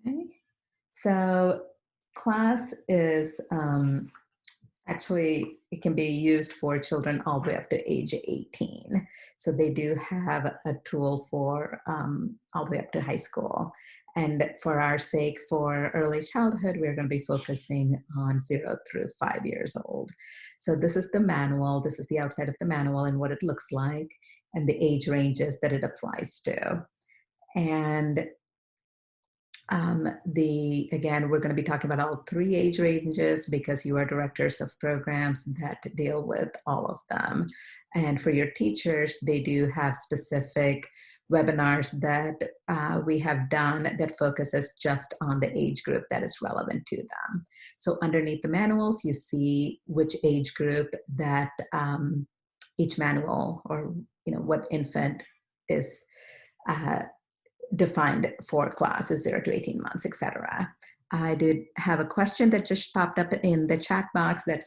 Okay. So class is actually, it can be used for children all the way up to age 18. So they do have a tool for all the way up to high school. And for our sake, for early childhood, we're going to be focusing on 0 through 5 years old. So this is the manual. This is the outside of the manual and what it looks like and the age ranges that it applies to. And again, we're going to be talking about all three age ranges because you are directors of programs that deal with all of them. And for your teachers, they do have specific webinars that we have done that focuses just on the age group that is relevant to them. So underneath the manuals, you see which age group that each manual or what infant is uh, defined for classes 0 to 18 months, etc. I did have a question that just popped up in the chat box that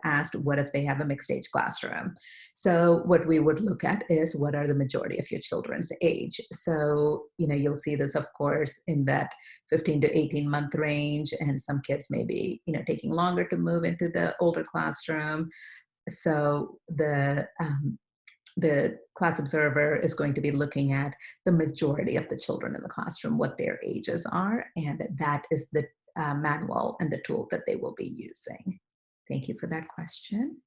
asked, what if they have a mixed age classroom? So what we would look at is what are the majority of your children's age. So, you'll see this, of course, in that 15 to 18 month range, and some kids may be, taking longer to move into the older classroom. So the class observer is going to be looking at the majority of the children in the classroom, what their ages are, and that is the manual and the tool that they will be using. Thank you for that question.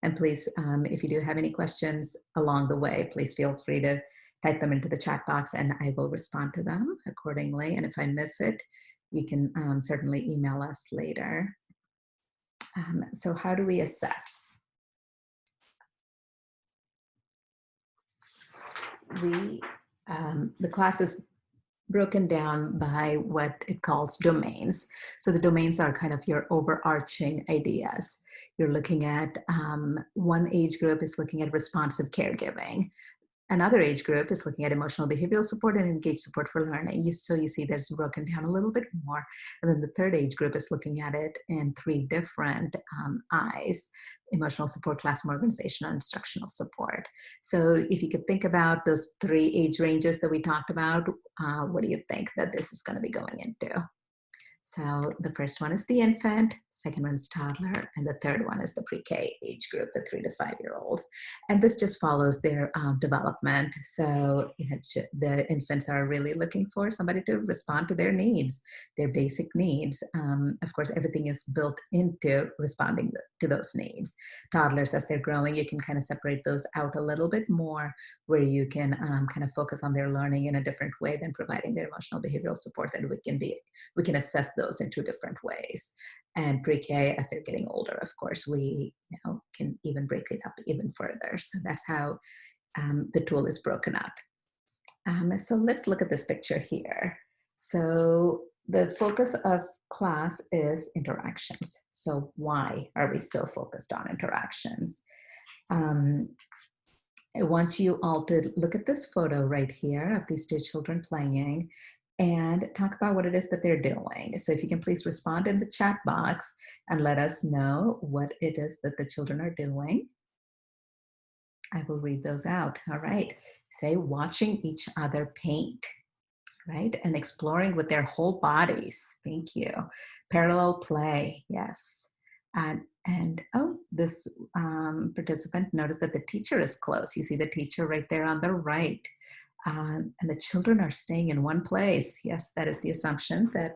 And please, if you do have any questions along the way, please feel free to type them into the chat box and I will respond to them accordingly. And if I miss it, you can certainly email us later. So how do we assess? The class is broken down by what it calls domains. So the domains are kind of your overarching ideas. You're looking at one age group is looking at responsive caregiving. Another age group is looking at emotional behavioral support and engaged support for learning. So you see there's broken down a little bit more. And then the third age group is looking at it in three different eyes: emotional support, classroom organization, and instructional support. So if you could think about those three age ranges that we talked about, what do you think that this is going to be going into? So the first one is the infant, second one is toddler, and the third one is the pre-K age group, the 3 to 5 year olds. And this just follows their development. So the infants are really looking for somebody to respond to their needs, their basic needs. Of course, everything is built into responding to those needs. Toddlers, as they're growing, you can kind of separate those out a little bit more, where you can kind of focus on their learning in a different way than providing their emotional behavioral support that we can assess those in two different ways. And pre-K, as they're getting older, of course, we can even break it up even further. So that's how the tool is broken up. So let's look at this picture here. So the focus of class is interactions. So why are we so focused on interactions? I want you all to look at this photo right here of these two children playing and talk about what it is that they're doing. So if you can please respond in the chat box and let us know what it is that the children are doing. I will read those out. All right. Say watching each other paint, right? And exploring with their whole bodies. Thank you. Parallel play. Yes. And oh, this participant noticed that the teacher is close. You see the teacher right there on the right. And the children are staying in one place. Yes, that is the assumption that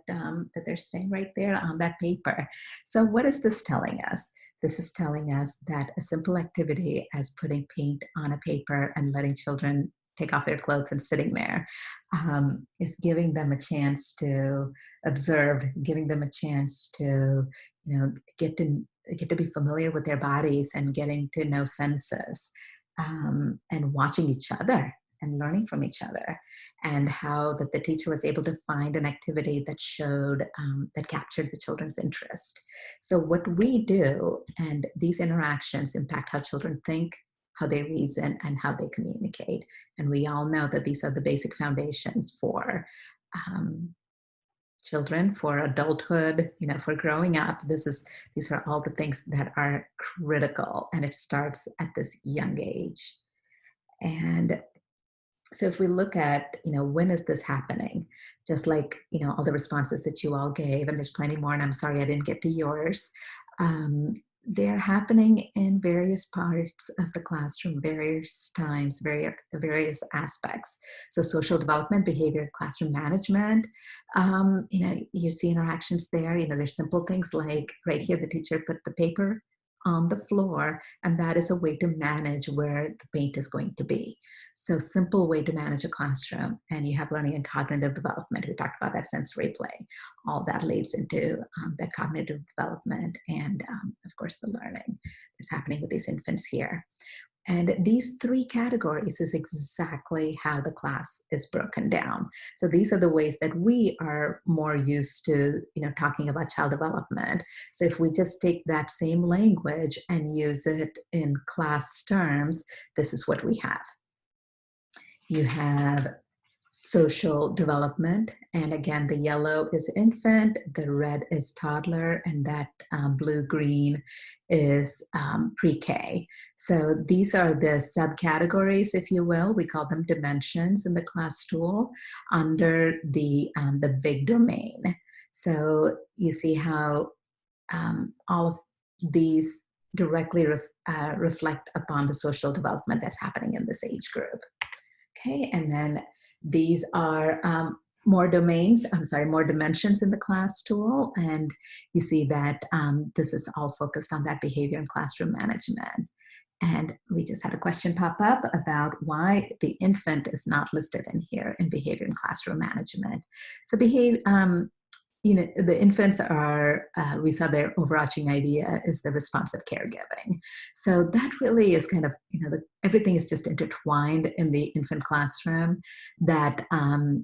they're staying right there on that paper. So what is this telling us? This is telling us that a simple activity as putting paint on a paper and letting children take off their clothes and sitting there is giving them a chance to observe, giving them a chance to, get to be familiar with their bodies and getting to know senses, and watching each other and learning from each other, and how that the teacher was able to find an activity that showed that captured the children's interest. So what we do, and these interactions impact how children think, how they reason, and how they communicate. And we all know that these are the basic foundations for children, for adulthood, for growing up. These are all the things that are critical, and it starts at this young age. And So if we look at, when is this happening? Just like, all the responses that you all gave, and there's plenty more, and I'm sorry I didn't get to yours. Um, they're happening in various parts of the classroom, various times, various aspects. So social development, behavior, classroom management, you see interactions there. There's simple things like right here, the teacher put the paper on the floor, and that is a way to manage where the paint is going to be. So simple way to manage a classroom. And you have learning and cognitive development. We talked about that sensory play. All that leads into that cognitive development and, of course, the learning that's happening with these infants here. And these three categories is exactly how the class is broken down. So these are the ways that we are more used to, talking about child development. So if we just take that same language and use it in class terms, this is what we have. You have social development, and again, the yellow is infant, the red is toddler, and that blue-green is pre-K. So these are the subcategories, if you will. We call them dimensions in the class tool under the big domain. So you see how all of these directly reflect upon the social development that's happening in this age group. Okay, and then these are more dimensions in the class tool. And you see that this is all focused on that behavior and classroom management. And we just had a question pop up about why the infant is not listed in here in behavior and classroom management. So the infants are, we saw their overarching idea is the responsive caregiving. So that really is kind of, everything is just intertwined in the infant classroom, that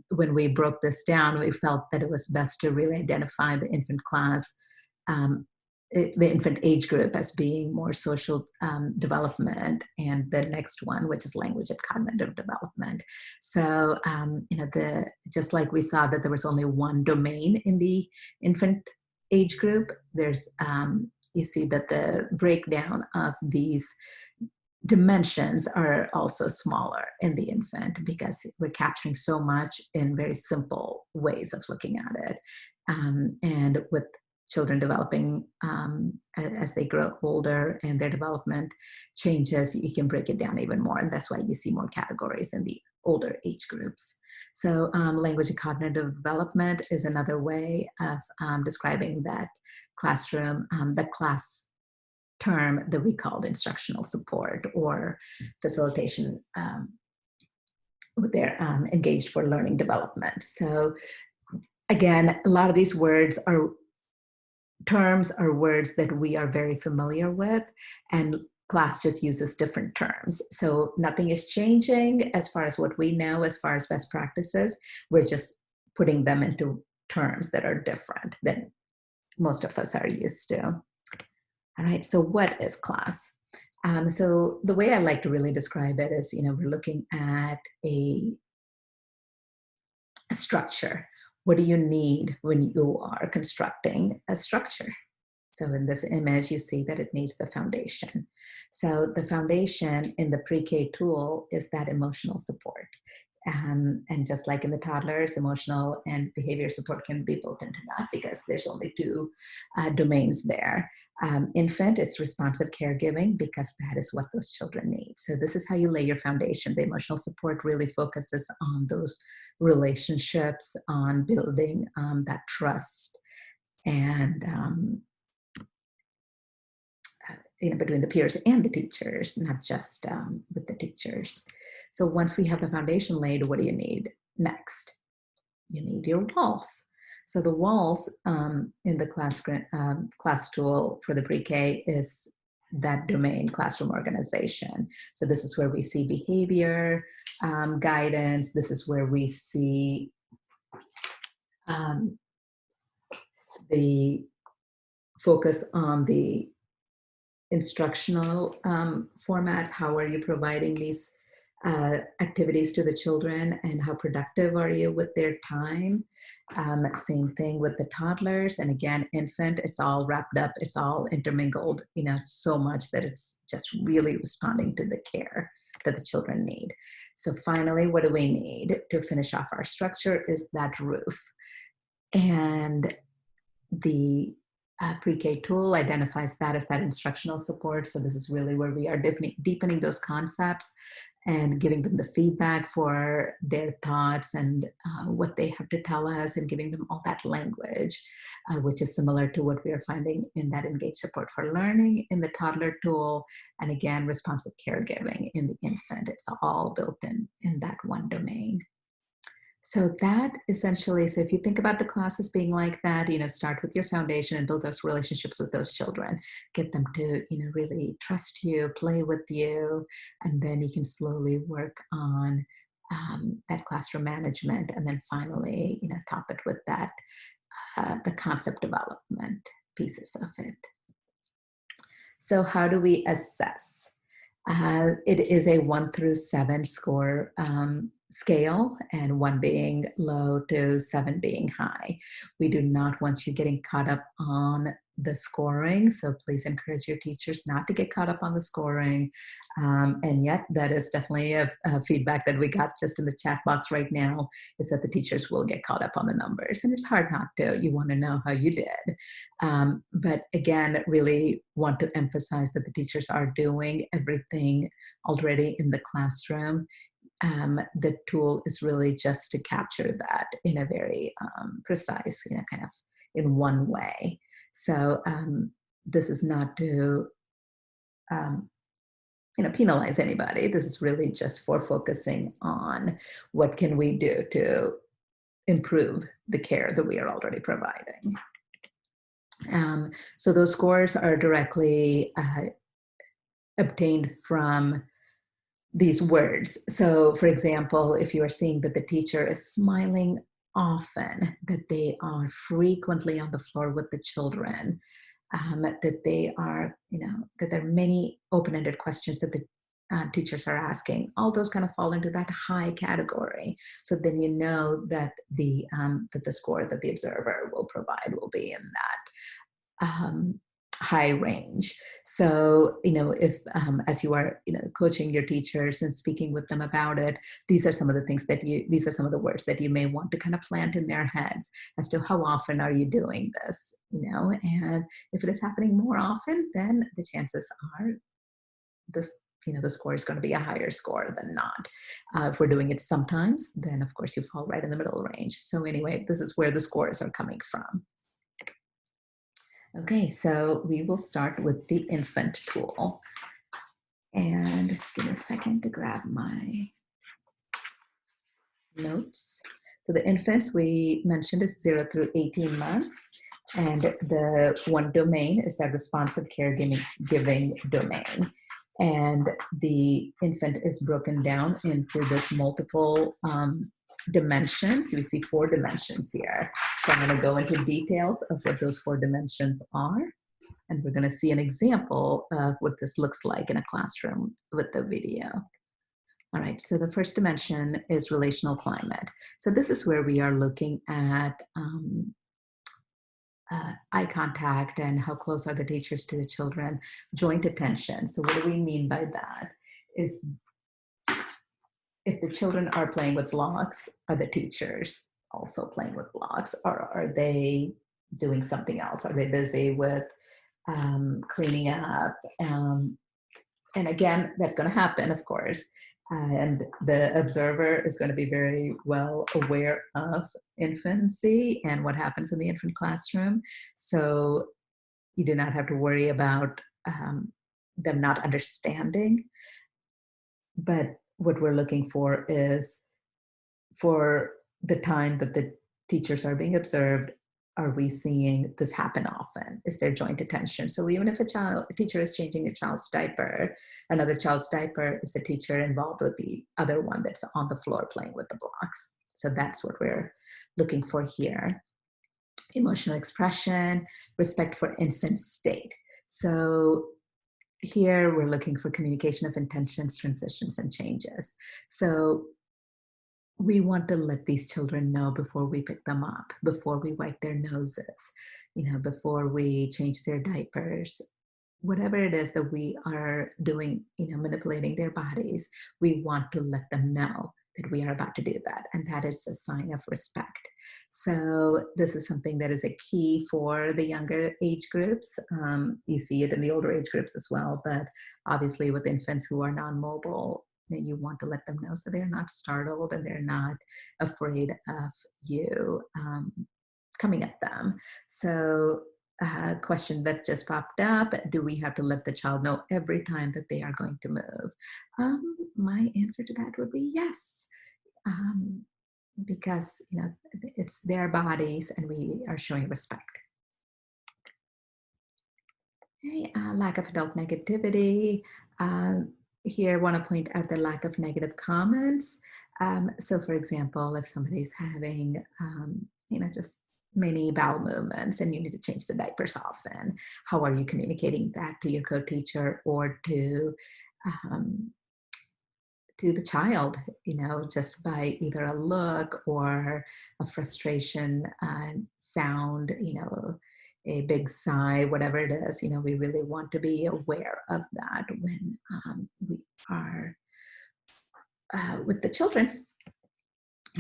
when we broke this down, we felt that it was best to really identify the infant class, the infant age group as being more social development, and the next one, which is language and cognitive development. So, just like we saw that there was only one domain in the infant age group, there's, you see that the breakdown of these dimensions are also smaller in the infant, because we're capturing so much in very simple ways of looking at it. And with children developing as they grow older and their development changes, you can break it down even more. And that's why you see more categories in the older age groups. So language and cognitive development is another way of describing that classroom, the class term that we called instructional support or facilitation with their engaged for learning development. So again, a lot of these terms are words that we are very familiar with, and class just uses different terms. So nothing is changing as far as what we know as far as best practices. We're just putting them into terms that are different than most of us are used to. All right, so what is class? So the way I like to really describe it is, we're looking at a structure. What do you need when you are constructing a structure? So in this image, you see that it needs the foundation. So the foundation in the pre-K tool is that emotional support. And just like in the toddlers, emotional and behavior support can be built into that because there's only two domains there. Infant, it's responsive caregiving because that is what those children need. So this is how you lay your foundation. The emotional support really focuses on those relationships, on building that trust and between the peers and the teachers, not just with the teachers. So once we have the foundation laid, what do you need next? You need your walls. So the walls in the class tool for the pre-K is that domain, classroom organization. So this is where we see behavior guidance. This is where we see the focus on the instructional formats. How are you providing these activities to the children, and how productive are you with their time? Same thing with the toddlers, and again, infant, it's all wrapped up, it's all intermingled, so much that it's just really responding to the care that the children need. So finally, what do we need to finish off our structure is that roof. And the pre-K tool identifies that as that instructional support. So this is really where we are deepening those concepts and giving them the feedback for their thoughts and what they have to tell us, and giving them all that language, which is similar to what we are finding in that Engage Support for Learning in the toddler tool. And again, responsive caregiving in the infant. It's all built in that one domain. So that essentially, so if you think about the classes being like that, start with your foundation and build those relationships with those children. Get them to, really trust you, play with you, and then you can slowly work on that classroom management. And then finally, top it with that, the concept development pieces of it. So how do we assess? It is a 1 through 7 score scale, and 1 being low to 7 being high. We do not want you getting caught up on the scoring, so please encourage your teachers not to get caught up on the scoring. And yet, that is definitely a feedback that we got just in the chat box right now, is that the teachers will get caught up on the numbers, and it's hard not to. You want to know how you did. But again, really want to emphasize that the teachers are doing everything already in the classroom. The tool is really just to capture that in a very precise, kind of in one way. So this is not to, penalize anybody. This is really just for focusing on what can we do to improve the care that we are already providing. So those scores are directly obtained from these words. So for example, if you are seeing that the teacher is smiling often, that they are frequently on the floor with the children, that they are, that there are many open-ended questions that the teachers are asking, all those kind of fall into that high category. So then you know that the score that the observer will provide will be in that high range. So, if as you are, coaching your teachers and speaking with them about it, these are some of the things these are some of the words that you may want to kind of plant in their heads as to how often are you doing this, and if it is happening more often, then the chances are this, the score is going to be a higher score than not. If we're doing it sometimes, then of course you fall right in the middle range. So anyway, this is where the scores are coming from. Okay, so we will start with the infant tool. And just give me a second to grab my notes. So the infants we mentioned is 0 through 18 months. And the one domain is that responsive caregiving domain. And the infant is broken down into this multiple dimensions. So we see 4 dimensions here. So I'm going to go into details of what those 4 dimensions are. And we're going to see an example of what this looks like in a classroom with the video. All right, so the first dimension is relational climate. So this is where we are looking at eye contact and how close are the teachers to the children, joint attention. So what do we mean by that? Is if the children are playing with blocks, are the teachers also playing with blocks, or are they doing something else? Are they busy with cleaning up? And again, that's going to happen, of course. And the observer is going to be very well aware of infancy and what happens in the infant classroom. So you do not have to worry about them not understanding. But what we're looking for is, for the time that the teachers are being observed, are we seeing this happen often? Is there joint attention? So even if a teacher is changing a child's diaper, another child's diaper, is the teacher involved with the other one that's on the floor playing with the blocks? So that's what we're looking for here. Emotional expression, respect for infant state. So here we're looking for communication of intentions, transitions, and changes. So we want to let these children know before we pick them up, before we wipe their noses, before we change their diapers, whatever it is that we are doing, manipulating their bodies, we want to let them know that we are about to do that. And that is a sign of respect. So this is something that is a key for the younger age groups. You see it in the older age groups as well, but obviously with infants who are non-mobile, you want to let them know so they're not startled and they're not afraid of you coming at them. So question that just popped up, do we have to let the child know every time that they are going to move? My answer to that would be yes, um, because it's their bodies and we are showing respect. Okay, lack of adult negativity. Here, I want to point out the lack of negative comments. So, for example, if somebody's having, just many bowel movements and you need to change the diapers often, how are you communicating that to your co-teacher or um, to the child, just by either a look or a frustration sound, a big sigh, whatever it is, we really want to be aware of that when we are with the children.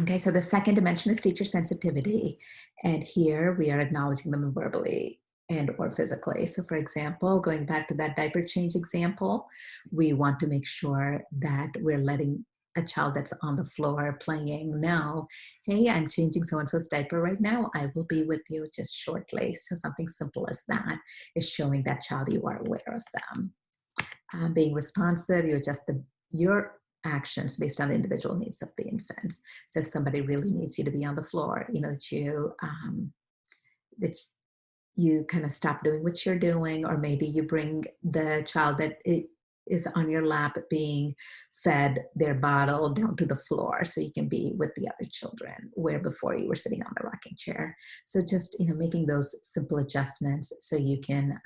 Okay, so the second dimension is teacher sensitivity. And here we are acknowledging them verbally and or physically. So for example, going back to that diaper change example, we want to make sure that we're letting a child that's on the floor playing know, hey, I'm changing so-and-so's diaper right now. I will be with you just shortly. So something simple as that is showing that child you are aware of them. Being responsive, you adjust your actions based on the individual needs of the infants. So if somebody really needs you to be on the floor, that you kind of stop doing what you're doing, or maybe you bring the child that is on your lap being fed their bottle down to the floor so you can be with the other children, where before you were sitting on the rocking chair. So just making those simple adjustments so you can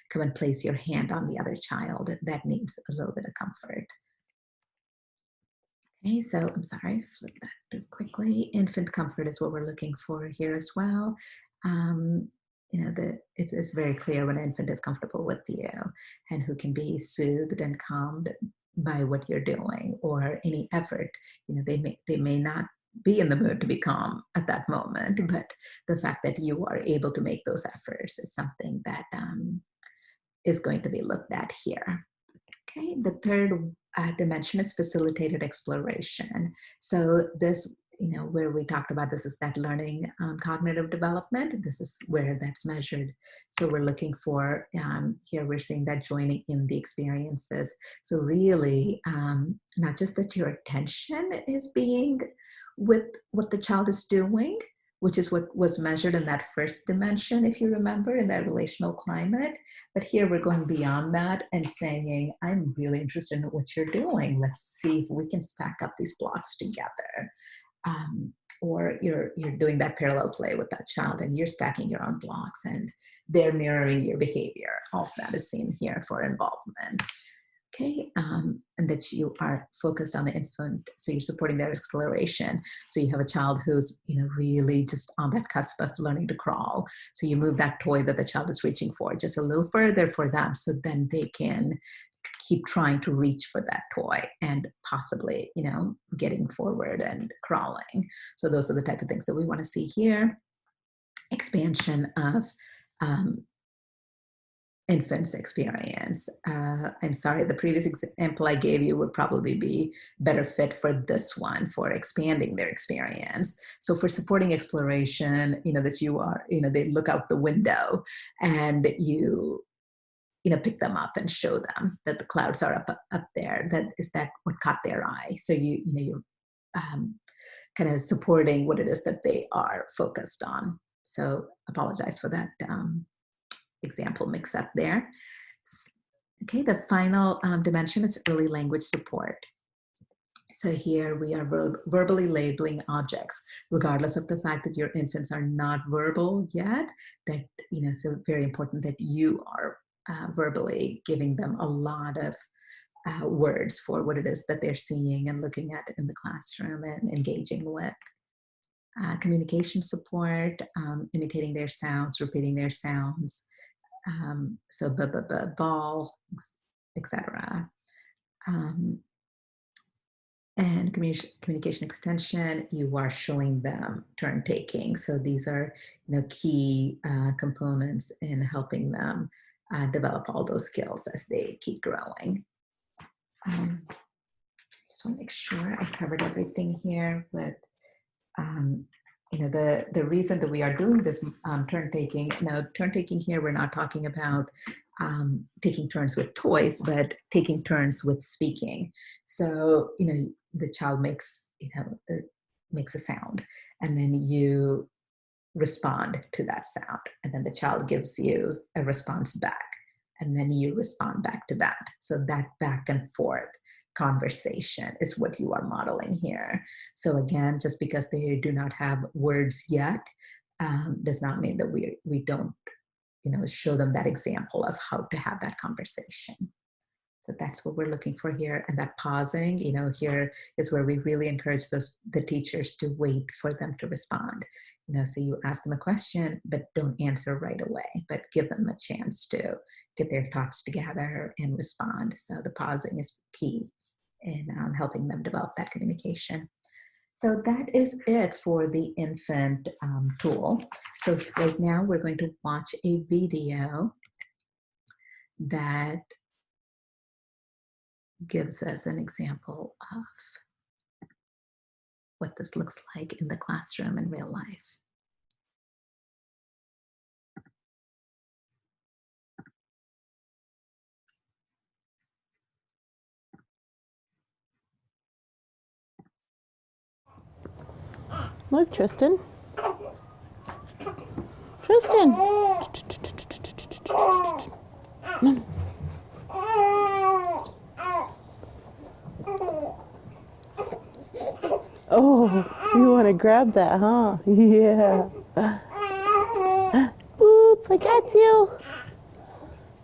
come and place your hand on the other child that needs a little bit of comfort. Okay, so I'm sorry, flip that too quickly. Infant comfort is what we're looking for here as well. Um, it's very clear when an infant is comfortable with you and who can be soothed and calmed by what you're doing or any effort. They may not be in the mood to be calm at that moment, but the fact that you are able to make those efforts is something that is going to be looked at here. Okay, the third dimension is facilitated exploration. So this, where we talked about this is that learning cognitive development. This is where that's measured. So we're looking for, here we're seeing that joining in the experiences. So really, not just that your attention is being with what the child is doing, which is what was measured in that first dimension, if you remember, in that relational climate. But here we're going beyond that and saying, I'm really interested in what you're doing. Let's see if we can stack up these blocks together. Or you're doing that parallel play with that child and you're stacking your own blocks and they're mirroring your behavior. All of that is seen here for involvement. Okay, and that you are focused on the infant, so you're supporting their exploration. So you have a child who's really just on that cusp of learning to crawl. So you move that toy that the child is reaching for just a little further for them, so then they can keep trying to reach for that toy and possibly getting forward and crawling. So those are the type of things that we want to see here. Expansion of infant's experience. I'm sorry, the previous example I gave you would probably be better fit for this one, for expanding their experience. So for supporting exploration, that you are, they look out the window and you pick them up and show them that the clouds are up there. That what caught their eye. So you're kind of supporting what it is that they are focused on. So apologize for that example mix up there. Okay, the final dimension is early language support. So here we are verbally labeling objects, regardless of the fact that your infants are not verbal yet, that, so very important that you are verbally giving them a lot of words for what it is that they're seeing and looking at in the classroom and engaging with. Communication support, imitating their sounds, repeating their sounds, So ball, etc. And communication extension, you are showing them turn taking. So these are, key components in helping them develop all those skills as they keep growing. Just want to make sure I covered everything here with, the reason that we are doing this turn taking. Now, turn taking here, we're not talking about taking turns with toys, but taking turns with speaking. So, the child makes a sound, and then you respond to that sound, and then the child gives you a response back, and then you respond back to that. So that back and forth conversation is what you are modeling here. So again, just because they do not have words yet does not mean that we don't show them that example of how to have that conversation. So that's what we're looking for here. And that pausing, here is where we really encourage the teachers to wait for them to respond. So you ask them a question, but don't answer right away, but give them a chance to get their thoughts together and respond. So the pausing is key in helping them develop that communication. So that is it for the infant tool. So right now we're going to watch a video that gives us an example of what this looks like in the classroom in real life. Look, Tristan. Tristan. Oh, you want to grab that, huh? Yeah. Boop, I got you.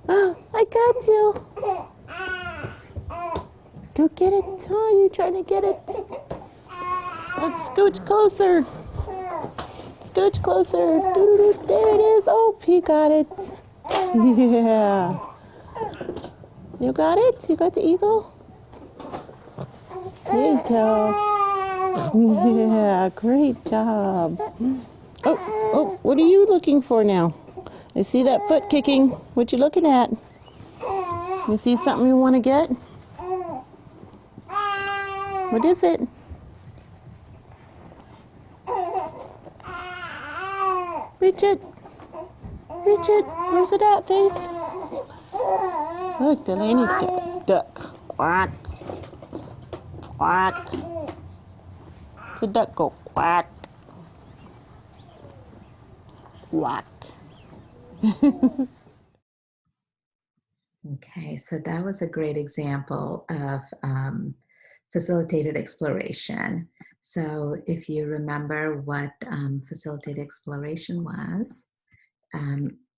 I got you. Go get it, huh? You trying to get it? Let's scooch closer. Scooch closer. There it is. Oh, he got it. Yeah. You got it? You got the eagle? There you go. Yeah, great job. Oh, what are you looking for now? I see that foot kicking. What you looking at? You see something you want to get? What is it? Reach it. Reach it. Where's it at, Faith? Look, Delaney's got duck. Quack. Quack. The duck go quack. Quack. Okay, so that was a great example of facilitated exploration. So if you remember what facilitated exploration was,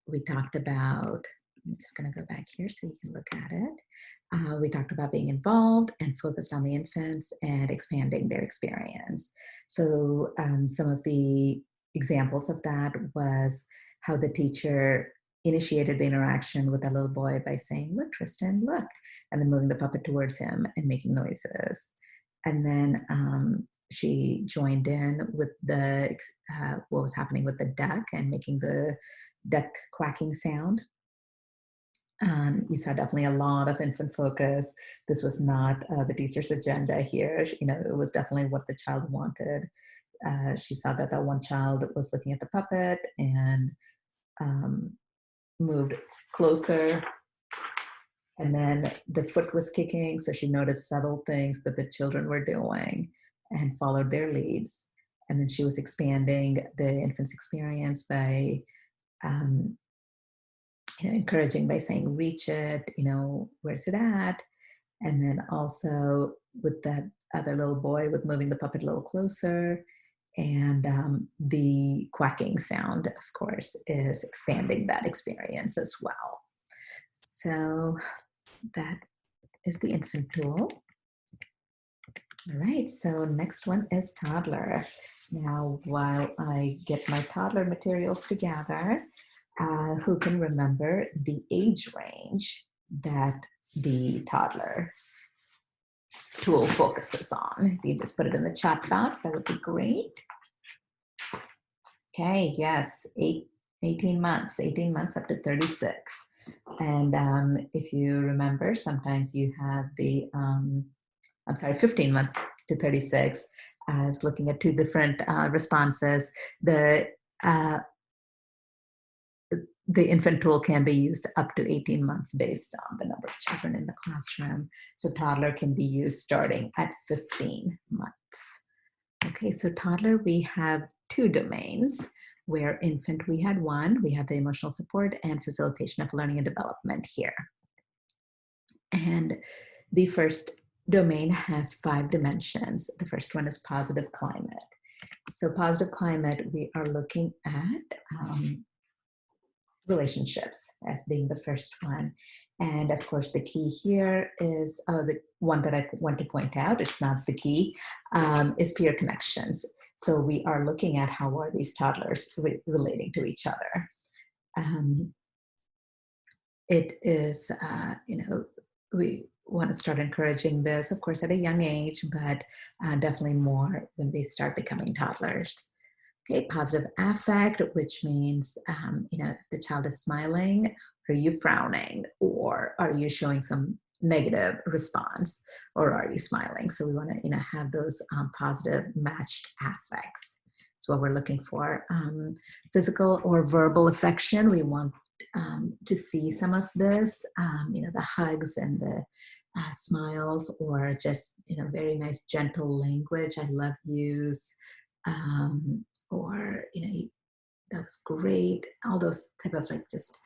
we talked about, I'm just going to go back here so you can look at it. We talked about being involved and focused on the infants and expanding their experience. So some of the examples of that was how the teacher initiated the interaction with that little boy by saying, "Look, Tristan, look," and then moving the puppet towards him and making noises. And then she joined in with what was happening with the duck and making the duck quacking sound. You saw definitely a lot of infant focus. This was not the teacher's agenda here. It was definitely what the child wanted. She saw that one child was looking at the puppet and moved closer, and then the foot was kicking, so she noticed subtle things that the children were doing and followed their leads. And then she was expanding the infant's experience by encouraging by saying, "Reach it, where's it at?" And then also with that other little boy with moving the puppet a little closer. And the quacking sound, of course, is expanding that experience as well. So that is the infant tool. All right, so next one is toddler. Now, while I get my toddler materials together, Who can remember the age range that the toddler tool focuses on? If you just put it in the chat box, that would be great. Okay, yes, 18 months up to 36. And if you remember, sometimes you have the, 15 months to 36. I was looking at two different responses. The infant tool can be used up to 18 months based on the number of children in the classroom. So toddler can be used starting at 15 months. Okay, so toddler, we have two domains. Where infant, we had one. We have the emotional support and facilitation of learning and development here. And the first domain has 5 dimensions. The first one is positive climate. So positive climate, we are looking at relationships as being the first one. And of course, the key here is the one that I want to point out, it's not the key, is peer connections. So we are looking at how are these toddlers relating to each other. It is, we want to start encouraging this, of course, at a young age, but definitely more when they start becoming toddlers. Okay, positive affect, which means, if the child is smiling, are you frowning, or are you showing some negative response, or are you smiling? So we want to, have those positive matched affects. That's what we're looking for. Physical or verbal affection, we want to see some of this, the hugs and the smiles, or just, very nice gentle language. I love yous. Or that was great, all those type of just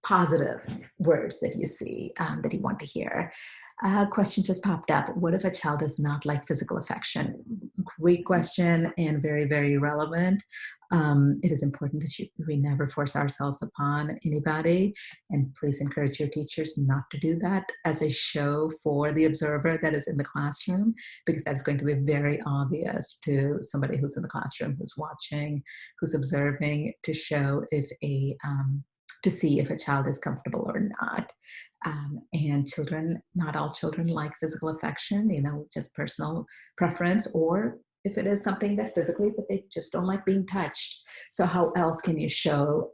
positive words that you see that you want to hear. A question just popped up. What if a child does not like physical affection? Great question, and very, very relevant. It is important that we never force ourselves upon anybody, and please encourage your teachers not to do that as a show for the observer that is in the classroom, because that is going to be very obvious to somebody who's in the classroom, who's watching, who's observing, to show if to see if a child is comfortable or not. And children, not all children like physical affection, just personal preference, or if it is something that physically, but they just don't like being touched. So how else can you show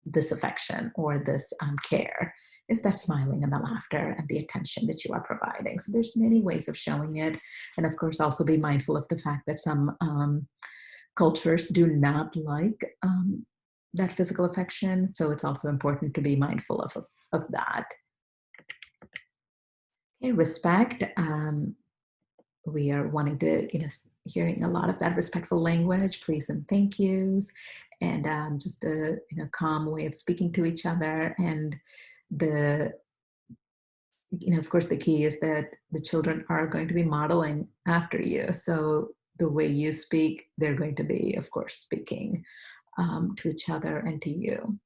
this affection or this care? Is that smiling and the laughter and the attention that you are providing? So there's many ways of showing it. And of course, also be mindful of the fact that some cultures do not like that physical affection. So it's also important to be mindful of that. Okay, respect. We are wanting to, hearing a lot of that respectful language, please and thank yous, and just a calm way of speaking to each other. And of course, the key is that the children are going to be modeling after you. So the way you speak, they're going to be, of course, speaking to each other and to you.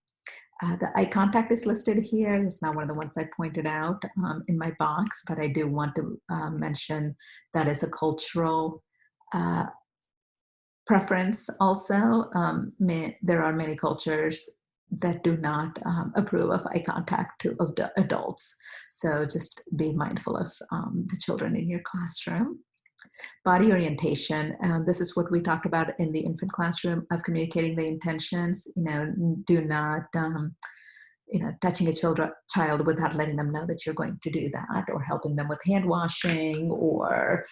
The eye contact is listed here. It's not one of the ones I pointed out in my box, but I do want to mention that is a cultural preference also. There are many cultures that do not approve of eye contact to adults. So just be mindful of the children in your classroom. Body orientation. This is what we talked about in the infant classroom of communicating the intentions. Do not, touching a child without letting them know that you're going to do that, or helping them with hand washing, or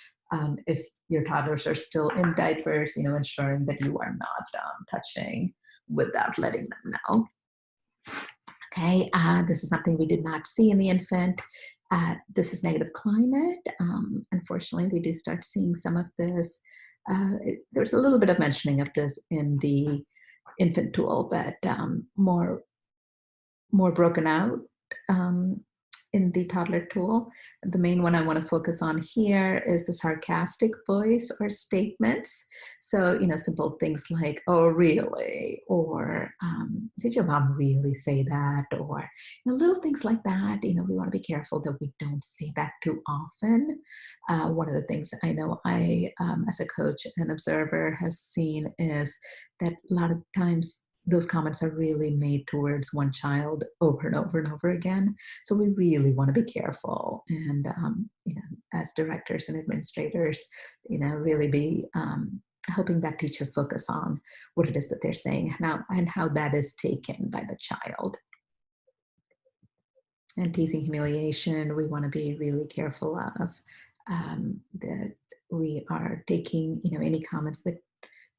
if your toddlers are still in diapers, ensuring that you are not touching without letting them know. Okay, this is something we did not see in the infant. This is negative climate. Unfortunately, we do start seeing some of this. There's a little bit of mentioning of this in the infant tool, but more broken out. in the toddler tool. The main one I want to focus on here is the sarcastic voice or statements. So, simple things like, oh, really? Or did your mom really say that? Or little things like that. We want to be careful that we don't say that too often. One of the things I know I, as a coach and observer, has seen is that a lot of times those comments are really made towards one child over and over and over again. So we really want to be careful and, as directors and administrators, really be helping that teacher focus on what it is that they're saying now and how that is taken by the child. And teasing, humiliation, we want to be really careful of that we are taking, any comments that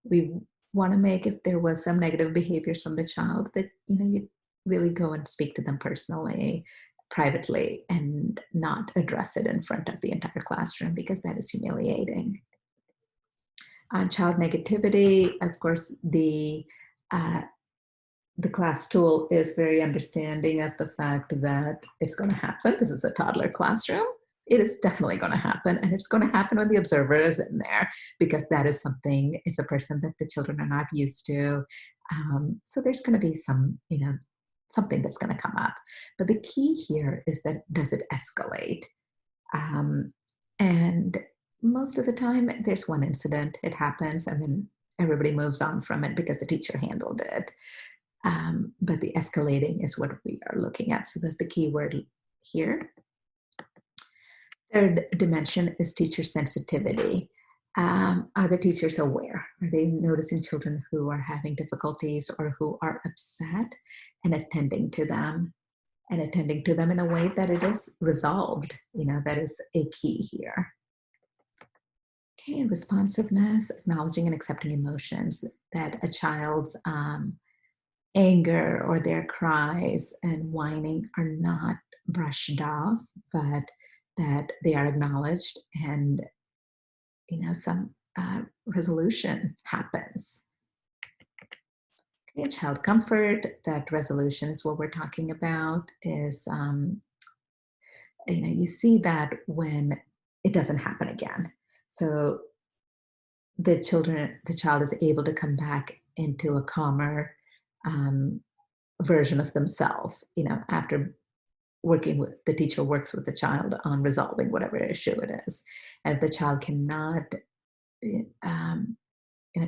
we want to make if there was some negative behaviors from the child, that you really go and speak to them personally, privately, and not address it in front of the entire classroom, because that is humiliating. On child negativity, of course, the class tool is very understanding of the fact that it's going to happen. This is a toddler classroom. It is definitely going to happen, and it's going to happen when the observer is in there, because that is something, it's a person that the children are not used to. So there's going to be some, something that's going to come up. But the key here is that, does it escalate? And most of the time, there's one incident, it happens, and then everybody moves on from it because the teacher handled it. But the escalating is what we are looking at. So that's the key word here. Third dimension is teacher sensitivity. Are the teachers aware? Are they noticing children who are having difficulties or who are upset, and attending to them in a way that it is resolved? That is a key here. Okay, responsiveness, acknowledging and accepting emotions, that a child's anger or their cries and whining are not brushed off, but that they are acknowledged, and some resolution happens. Okay, child comfort, that resolution is what we're talking about, is you see that when it doesn't happen again. So the child is able to come back into a calmer version of themselves, after the teacher works with the child on resolving whatever issue it is. And if the child cannot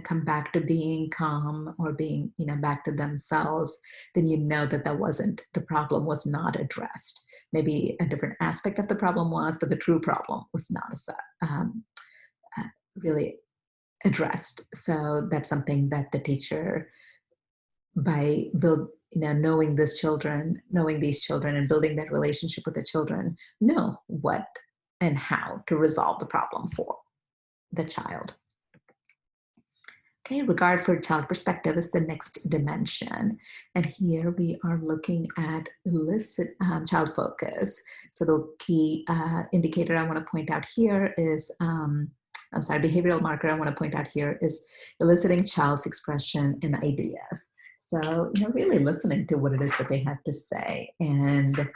come back to being calm or being, back to themselves, then the problem was not addressed. Maybe a different aspect of the problem was, but the true problem was not really addressed. So that's something that the teacher, by knowing these children and building that relationship with the children, know what and how to resolve the problem for the child. Okay, regard for child perspective is the next dimension. And here we are looking at child focus. So the key indicator I want to point out here is, behavioral marker I want to point out here is eliciting child's expression and ideas. So, really listening to what it is that they have to say, and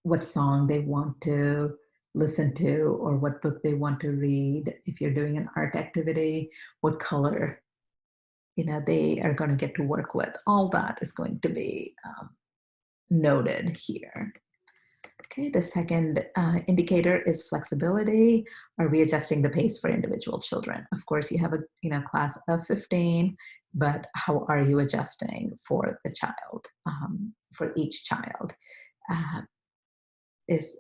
what song they want to listen to, or what book they want to read. If you're doing an art activity, what color, they are going to get to work with. All that is going to be noted here. Okay, the second indicator is flexibility. Are we adjusting the pace for individual children? Of course, you have a class of 15, but how are you adjusting for the child, for each child? Is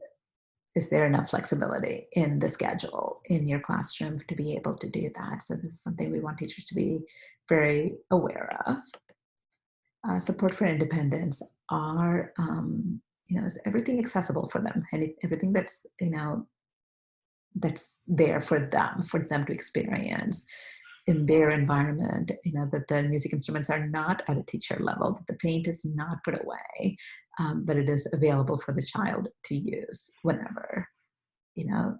there enough flexibility in the schedule in your classroom to be able to do that? So this is something we want teachers to be very aware of. Support for independence. Is everything accessible for them, and everything that's that's there for them to experience in their environment, that the music instruments are not at a teacher level, that the paint is not put away, but it is available for the child to use whenever,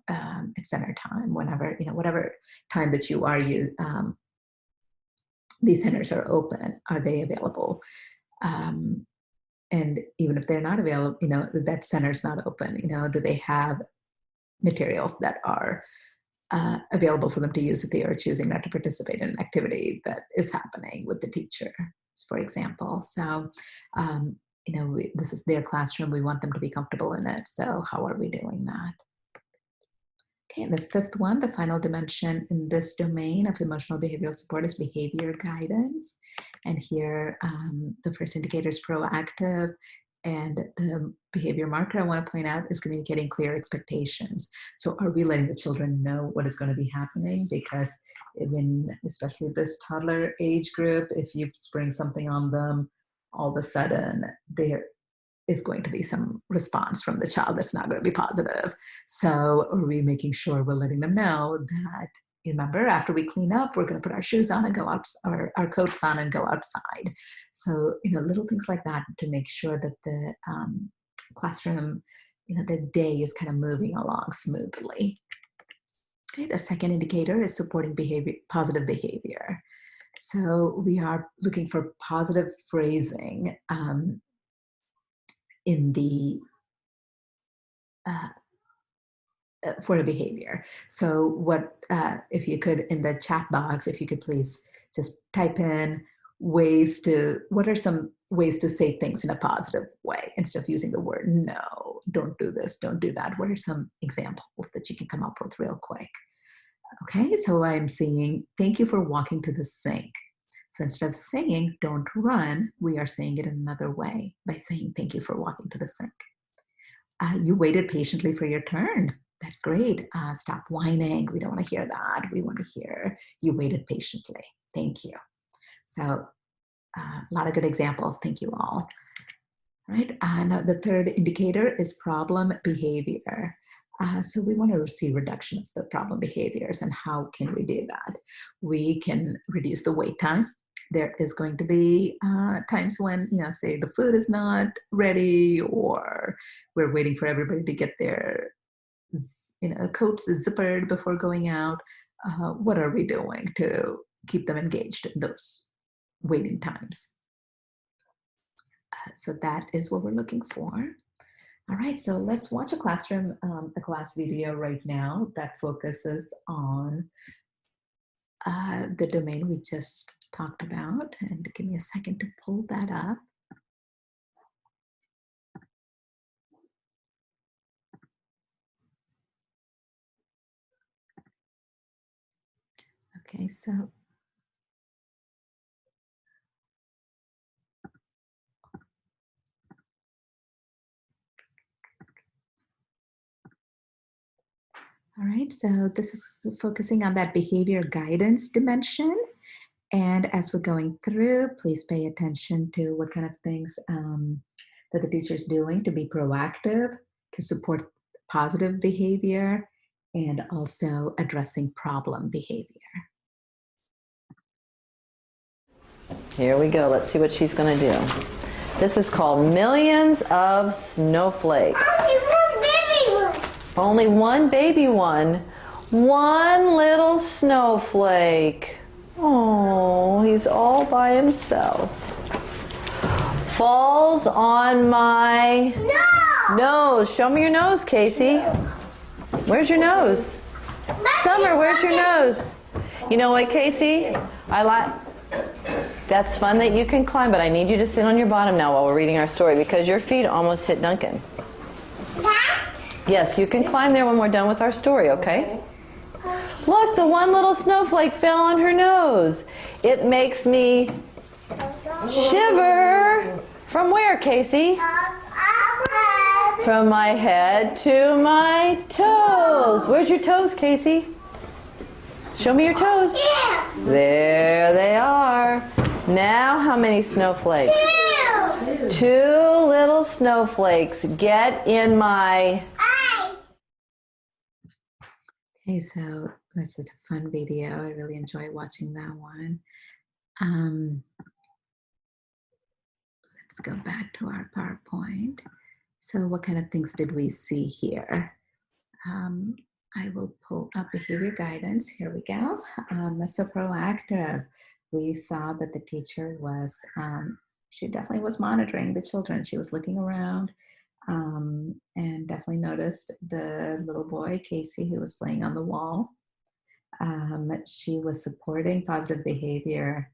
at center time, whenever, whatever time that you are, these centers are open, are they available? and even if they're not available, that center's not open, do they have materials that are available for them to use if they are choosing not to participate in an activity that is happening with the teacher, for example. So, this is their classroom. We want them to be comfortable in it. So how are we doing that? Okay, and the fifth one, the final dimension in this domain of emotional behavioral support is behavior guidance. And here, the first indicator is proactive. And the behavior marker I want to point out is communicating clear expectations. So are we letting the children know what is going to be happening? Because especially this toddler age group, if you spring something on them, all of a sudden there is going to be some response from the child that's not going to be positive. So are we making sure we're letting them know that, remember, after we clean up, we're going to put our shoes on and go out, or our coats on and go outside. So, little things like that to make sure that the classroom, the day is kind of moving along smoothly. Okay, the second indicator is supporting positive behavior. So we are looking for positive phrasing in the for a behavior. So what, if you could, in the chat box, if you could please just type in what are some ways to say things in a positive way instead of using the word no, don't do this, don't do that. What are some examples that you can come up with real quick? Okay, so I'm saying, thank you for walking to the sink. So instead of saying don't run, we are saying it another way by saying thank you for walking to the sink. You waited patiently for your turn. That's great. Stop whining. We don't want to hear that. We want to hear you waited patiently. Thank you. So a lot of good examples. Thank you all. All right. Now the third indicator is problem behavior. So we want to see reduction of the problem behaviors. And how can we do that? We can reduce the wait time. There is going to be times when, say the food is not ready, or we're waiting for everybody to get their coats zippered before going out. What are we doing to keep them engaged in those waiting times? So that is what we're looking for. All right, so let's watch a class video right now that focuses on the domain we just talked about. And give me a second to pull that up. Okay, so all right, so this is focusing on that behavior guidance dimension. And as we're going through, please pay attention to what kind of things that the teacher's doing to be proactive, to support positive behavior, and also addressing problem behavior. Here we go. Let's see what she's going to do. This is called Millions of Snowflakes. Only one baby one. One little snowflake. Oh, he's all by himself. Falls on my nose. Show me your nose, Casey. Where's your nose? Summer, where's your nose? You know what, Casey? That's fun that you can climb, but I need you to sit on your bottom now while we're reading our story, because your feet almost hit Duncan. Yes, you can climb there when we're done with our story, okay? Look, the one little snowflake fell on her nose. It makes me shiver. From where, Casey? From my head to my toes. Where's your toes, Casey? Show me your toes. There they are. Now, how many snowflakes? Two little snowflakes. Get in my... Okay, so that's just a fun video. I really enjoy watching that one. Let's go back to our PowerPoint. So what kind of things did we see here? I will pull up behavior guidance. Here we go. So proactive. We saw that the teacher was she definitely was monitoring the children. She was looking around, and definitely noticed the little boy, Casey, who was playing on the wall. She was supporting positive behavior.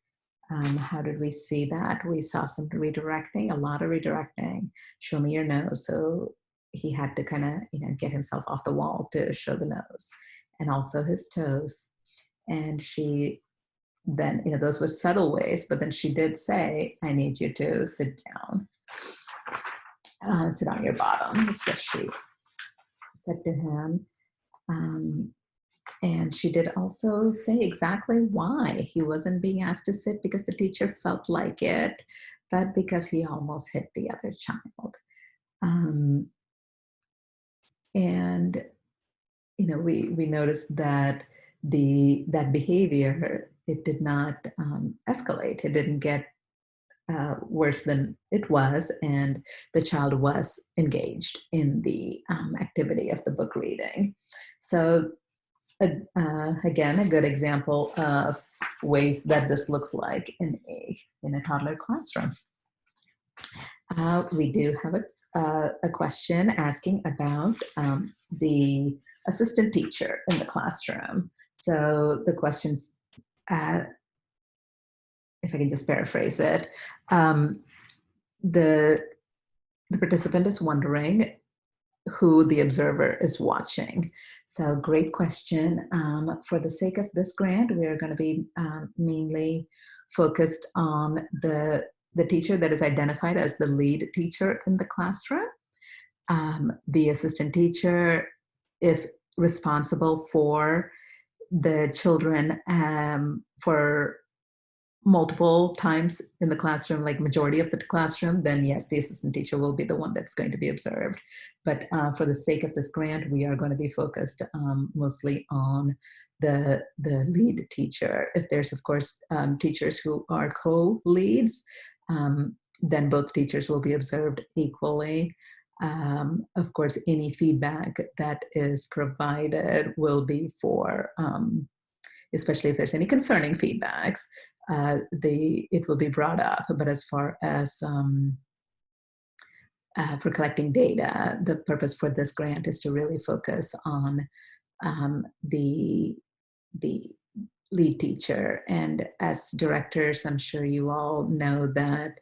How did we see that? We saw some redirecting, a lot of redirecting. Show me your nose. So he had to kind of, get himself off the wall to show the nose, and also his toes. And she then, those were subtle ways, but then she did say, I need you to sit down. Sit on your bottom, is what she said to him. And she did also say exactly why he wasn't being asked to sit, because the teacher felt like it, but because he almost hit the other child. And we noticed that that behavior, it did not escalate. It didn't get worse than it was, and the child was engaged in the activity of the book reading. So again, a good example of ways that this looks like in a toddler classroom. We do have a question asking about the assistant teacher in the classroom. So the questions, if I can just paraphrase it, the participant is wondering who the observer is watching. So great question. For the sake of this grant, we're going to be mainly focused on the teacher that is identified as the lead teacher in the classroom. The assistant teacher, if responsible for the children for multiple times in the classroom, like majority of the classroom, then yes, the assistant teacher will be the one that's going to be observed. But for the sake of this grant, we are going to be focused mostly on the lead teacher. If there's, of course, teachers who are co-leads, then both teachers will be observed equally. Of course, any feedback that is provided will be for, especially if there's any concerning feedbacks, it will be brought up. But as far as for collecting data, the purpose for this grant is to really focus on the lead teacher. And as directors, I'm sure you all know that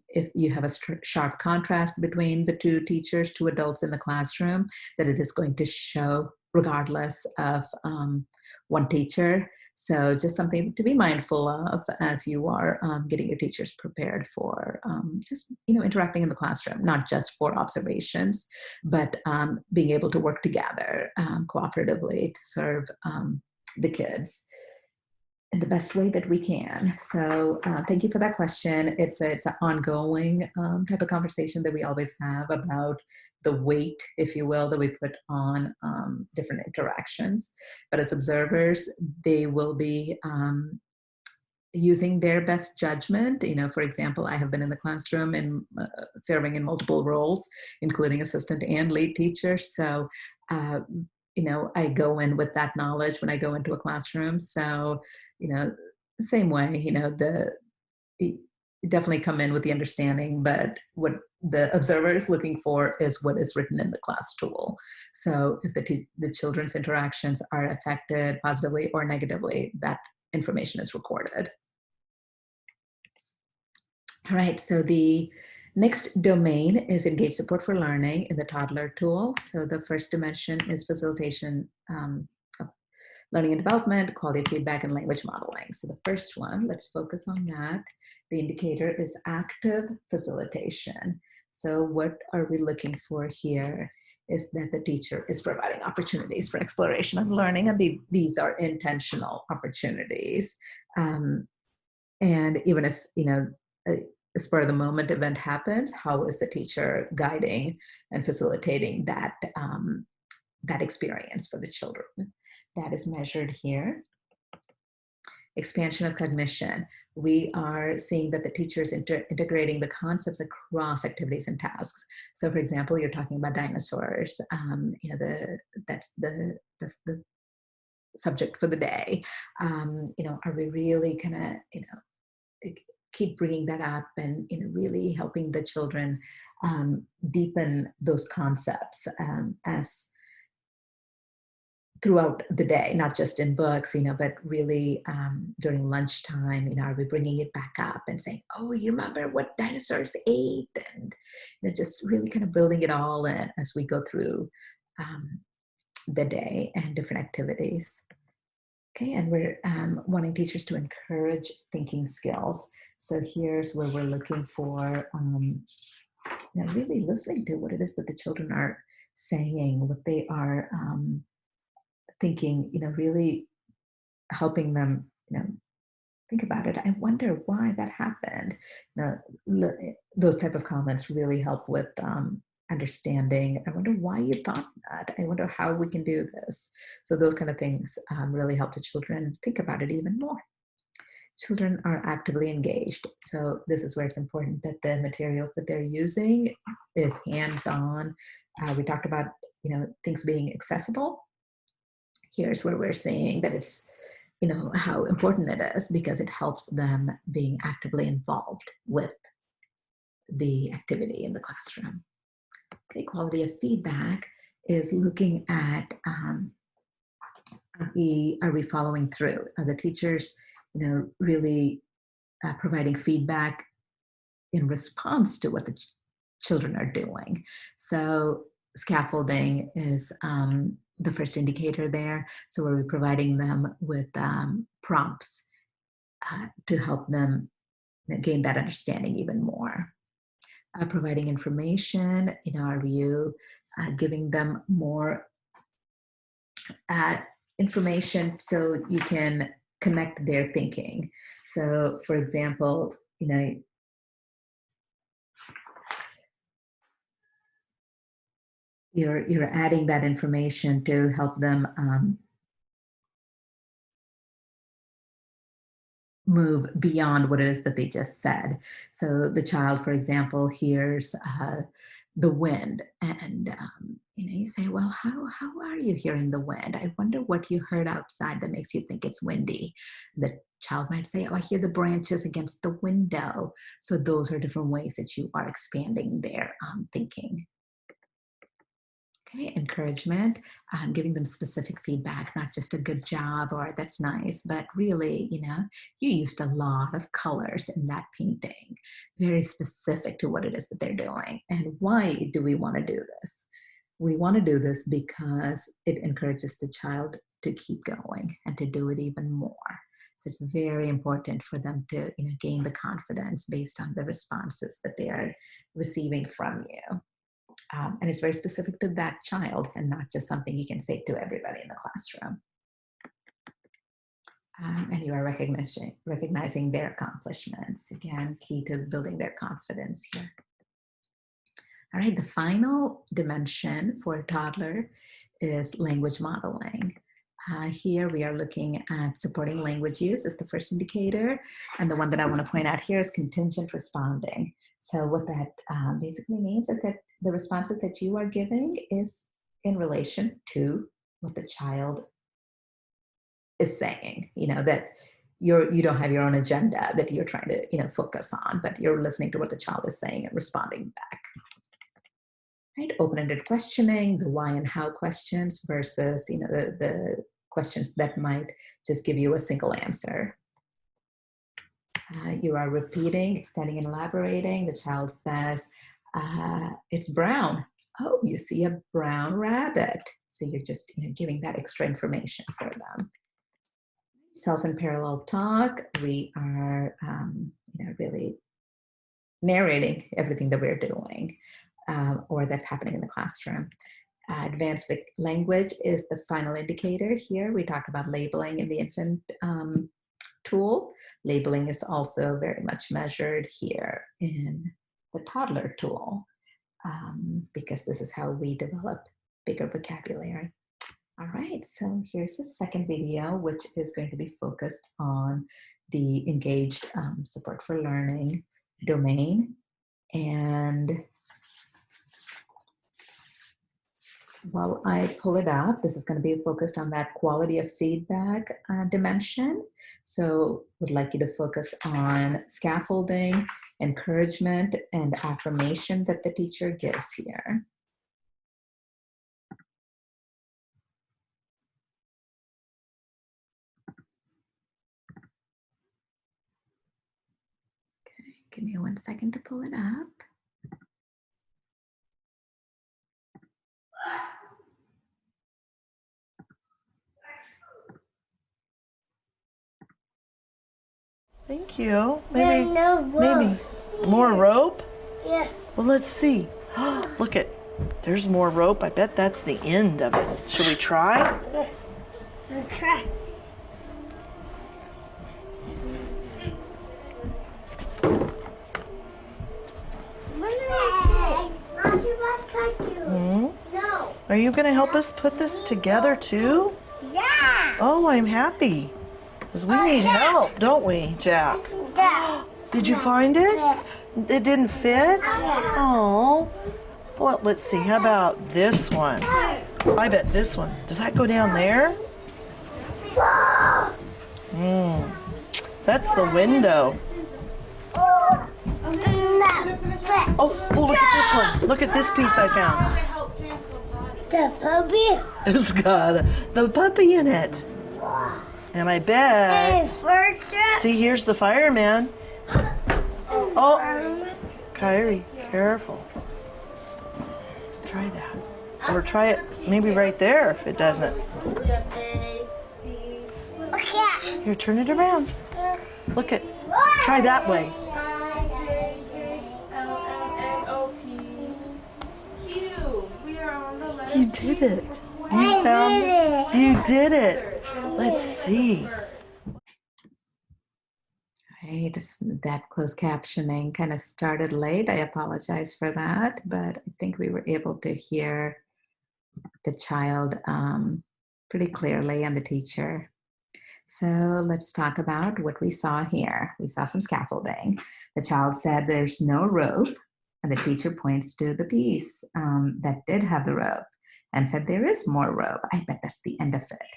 if you have a sharp contrast between the two teachers, two adults in the classroom, that it is going to show regardless of one teacher. So just something to be mindful of as you are getting your teachers prepared for just interacting in the classroom, not just for observations, but being able to work together cooperatively to serve the kids in the best way that we can. So thank you for that question. It's an ongoing type of conversation that we always have about the weight, if you will, that we put on different interactions. But as observers, they will be using their best judgment. For example, I have been in the classroom and serving in multiple roles, including assistant and lead teacher. So I go in with that knowledge when I go into a classroom. So, same way, definitely come in with the understanding, but what the observer is looking for is what is written in the class tool. So if the children's interactions are affected positively or negatively, that information is recorded. All right, so the next domain is engage support for learning in the toddler tool. So the first dimension is facilitation of learning and development, quality feedback, and language modeling. So the first one, let's focus on that. The indicator is active facilitation. So what are we looking for here is that the teacher is providing opportunities for exploration of learning, and these are intentional opportunities. And even if, a spur of the moment event happens, how is the teacher guiding and facilitating that, that experience for the children? That is measured here. Expansion of cognition. We are seeing that the teacher is integrating the concepts across activities and tasks. So for example, you're talking about dinosaurs, that's the subject for the day. Are we really kind of, keep bringing that up and really helping the children deepen those concepts as throughout the day, not just in books, but really during lunchtime, are we bringing it back up and saying, oh, you remember what dinosaurs ate? And just really kind of building it all in as we go through the day and different activities. Okay, and we're wanting teachers to encourage thinking skills. So here's where we're looking for really listening to what it is that the children are saying, what they are thinking, really helping them, think about it. I wonder why that happened. Now, those type of comments really help with understanding. I wonder why you thought that. I wonder how we can do this. So those kind of things really help the children think about it even more. Children are actively engaged. So this is where it's important that the material that they're using is hands-on. We talked about, things being accessible. Here's where we're saying that it's, how important it is because it helps them being actively involved with the activity in the classroom. Okay, quality of feedback is looking at are we following through? Are the teachers, really providing feedback in response to what the children are doing? So scaffolding is the first indicator there. So we're providing them with prompts to help them gain that understanding even more. Providing information, are you giving them more information so you can connect their thinking? So for example, you're adding that information to help them move beyond what it is that they just said. So the child, for example, hears the wind and you say, well, how are you hearing the wind? I wonder what you heard outside that makes you think it's windy. The child might say, oh, I hear the branches against the window. So those are different ways that you are expanding their thinking. Okay, encouragement, giving them specific feedback, not just a good job or that's nice, but really, you used a lot of colors in that painting, very specific to what it is that they're doing. And why do we want to do this? We want to do this because it encourages the child to keep going and to do it even more. So it's very important for them to gain the confidence based on the responses that they are receiving from you. And it's very specific to that child and not just something you can say to everybody in the classroom. And you are recognizing their accomplishments. Again, key to building their confidence here. All right, the final dimension for a toddler is language modeling. Here we are looking at supporting language use as the first indicator. And the one that I want to point out here is contingent responding. So what that basically means is that the responses that you are giving is in relation to what the child is saying, that you don't have your own agenda that you're trying to focus on, but you're listening to what the child is saying and responding back. Right? Open-ended questioning, the why and how questions versus the questions that might just give you a single answer. You are repeating, extending, and elaborating. The child says, it's brown. Oh, you see a brown rabbit. So you're just giving that extra information for them. Self and parallel talk. We are really narrating everything that we're doing or that's happening in the classroom. Advanced language is the final indicator here. We talked about labeling in the infant tool. Labeling is also very much measured here in the toddler tool because this is how we develop bigger vocabulary. All right, so here's the second video, which is going to be focused on the engaged support for learning domain. And while I pull it up, this is going to be focused on that quality of feedback dimension. So would like you to focus on scaffolding, encouragement, and affirmation that the teacher gives here. Okay, give me 1 second to pull it up. Thank you. Maybe more rope? Yeah. Well, let's see. Look at, there's more rope. I bet that's the end of it. Should we try? Let's try. No. Are you going to help us put this together too? Yeah. Oh, I'm happy. Because we need help, don't we, Jack? Yeah. Did you find it? It didn't fit? Oh. Well, let's see. How about this one? I bet this one. Does that go down there? That's the window. Oh, Look at this one. Look at this piece I found. the puppy. It's got the puppy in it. And I bet. Hey, first See, here's the fireman. Oh, Kyrie, careful. Try that. Or try it maybe right there if it doesn't. Okay. Here, turn it around. Look at, try that way. You did it. You found it. You did it. Let's see. Right, that closed captioning kind of started late. I apologize for that, but I think we were able to hear the child pretty clearly and the teacher. So let's talk about what we saw here. We saw some scaffolding. The child said there's no rope, and the teacher points to the piece that did have the rope and said there is more rope. I bet that's the end of it.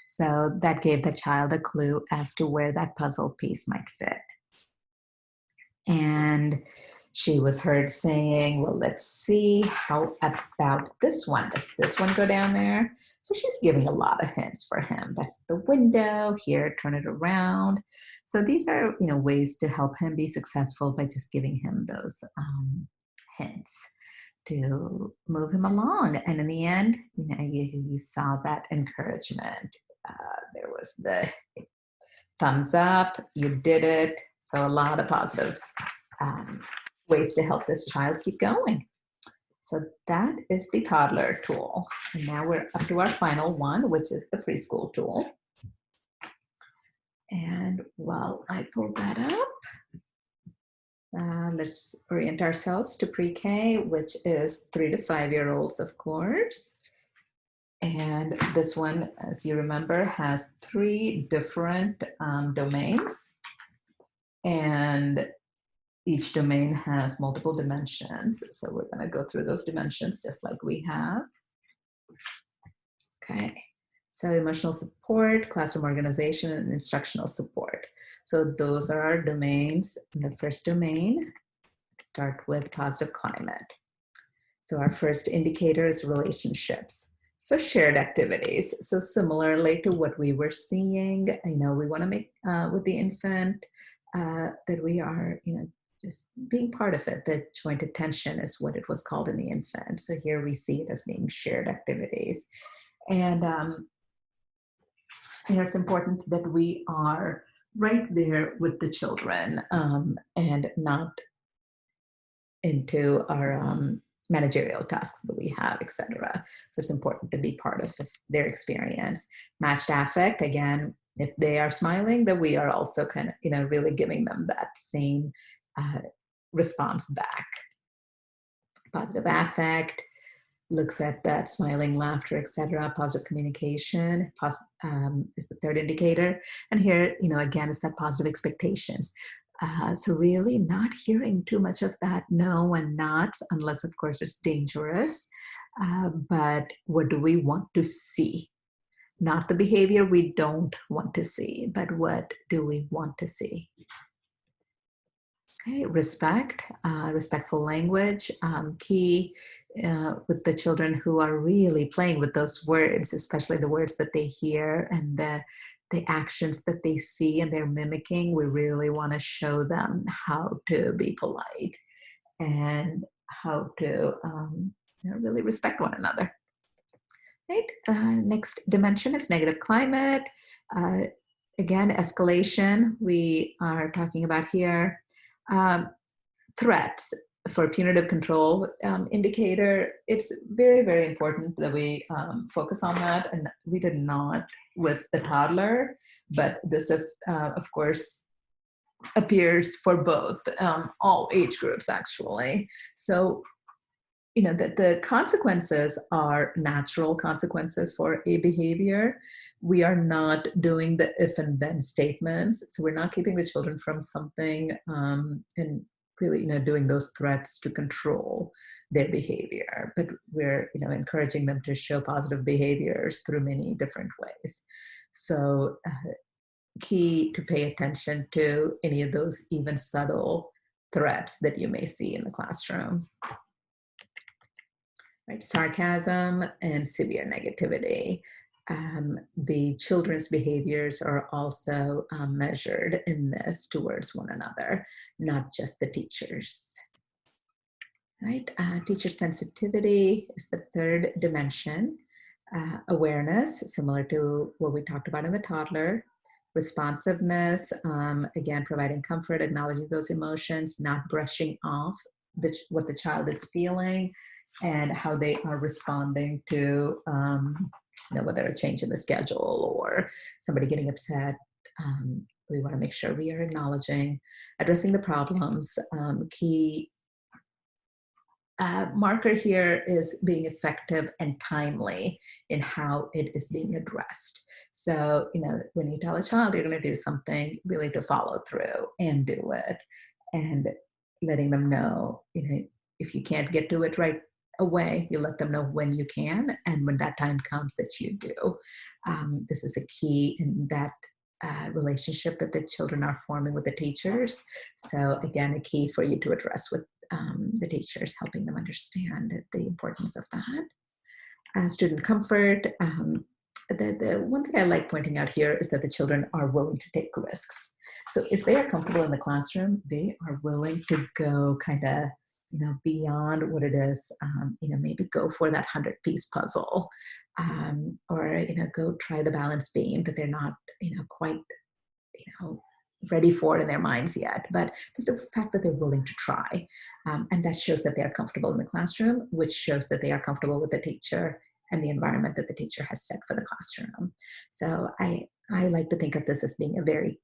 So that gave the child a clue as to where that puzzle piece might fit. And she was heard saying, well, let's see, how about this one? Does this one go down there? So she's giving a lot of hints for him. That's the window, here, turn it around. So these are, ways to help him be successful by just giving him those hints to move him along. And in the end, you saw that encouragement. There was the thumbs up, you did it. So a lot of positive ways to help this child keep going. So that is the toddler tool. And now we're up to our final one, which is the preschool tool. And while I pull that up, let's orient ourselves to pre-K, which is 3 to 5 year olds, of course. And this one, as you remember, has 3 different domains. And each domain has multiple dimensions. So we're going to go through those dimensions just like we have. Okay. So emotional support, classroom organization, and instructional support. So those are our domains. In the first domain, start with positive climate. So our first indicator is relationships. So shared activities. So similarly to what we were seeing, we want to make with the infant that we are, just being part of it. The joint attention is what it was called in the infant. So here we see it as being shared activities. And, it's important that we are right there with the children and not into our managerial tasks that we have, etc. So it's important to be part of their experience. Matched affect, again, if they are smiling, then we are also kind of, really giving them that same response back. Positive affect looks at that smiling, laughter, etc. Positive communication is the third indicator. And here, again, is that positive expectations. So really not hearing too much of that no and nots, unless of course it's dangerous. But what do we want to see? Not the behavior we don't want to see, but what do we want to see? Okay, respect, respectful language, key with the children who are really playing with those words, especially the words that they hear and the actions that they see and they're mimicking. We really want to show them how to be polite and how to really respect one another. Right. Next dimension is negative climate. Again, escalation we are talking about here. Threats for punitive control indicator. It's very, very important that we focus on that. And we did not with the toddler, but this, of course, appears for both, all age groups, actually. So, you know, that the consequences are natural consequences for a behavior. We are not doing the if and then statements. So we're not keeping the children from something and really, you know, doing those threats to control their behavior. But we're, you know, encouraging them to show positive behaviors through many different ways. So key to pay attention to any of those even subtle threats that you may see in the classroom. Right, sarcasm and severe negativity. The children's behaviors are also measured in this towards one another, not just the teachers. Right, teacher sensitivity is the third dimension. Awareness, similar to what we talked about in the toddler. Responsiveness, again, providing comfort, acknowledging those emotions, not brushing off what the child is feeling and how they are responding to, you know, whether a change in the schedule or somebody getting upset. We want to make sure we are acknowledging, addressing the problems. Key marker here is being effective and timely in how it is being addressed. So, you know, when you tell a child you're going to do something, really to follow through and do it, and letting them know, you know, if you can't get to it right away, you let them know when you can, and when that time comes that you do. This is a key in that relationship that the children are forming with the teachers. So again, a key for you to address with the teachers, helping them understand the importance of that. Student comfort. The one thing I like pointing out here is that the children are willing to take risks. So if they are comfortable in the classroom, they are willing to go kind of, you know, beyond what it is, you know, maybe go for that 100-piece puzzle, or, you know, go try the balance beam that they're not, you know, quite, you know, ready for it in their minds yet, but the fact that they're willing to try. And that shows that they're comfortable in the classroom, which shows that they are comfortable with the teacher and the environment that the teacher has set for the classroom. So I like to think of this as being a very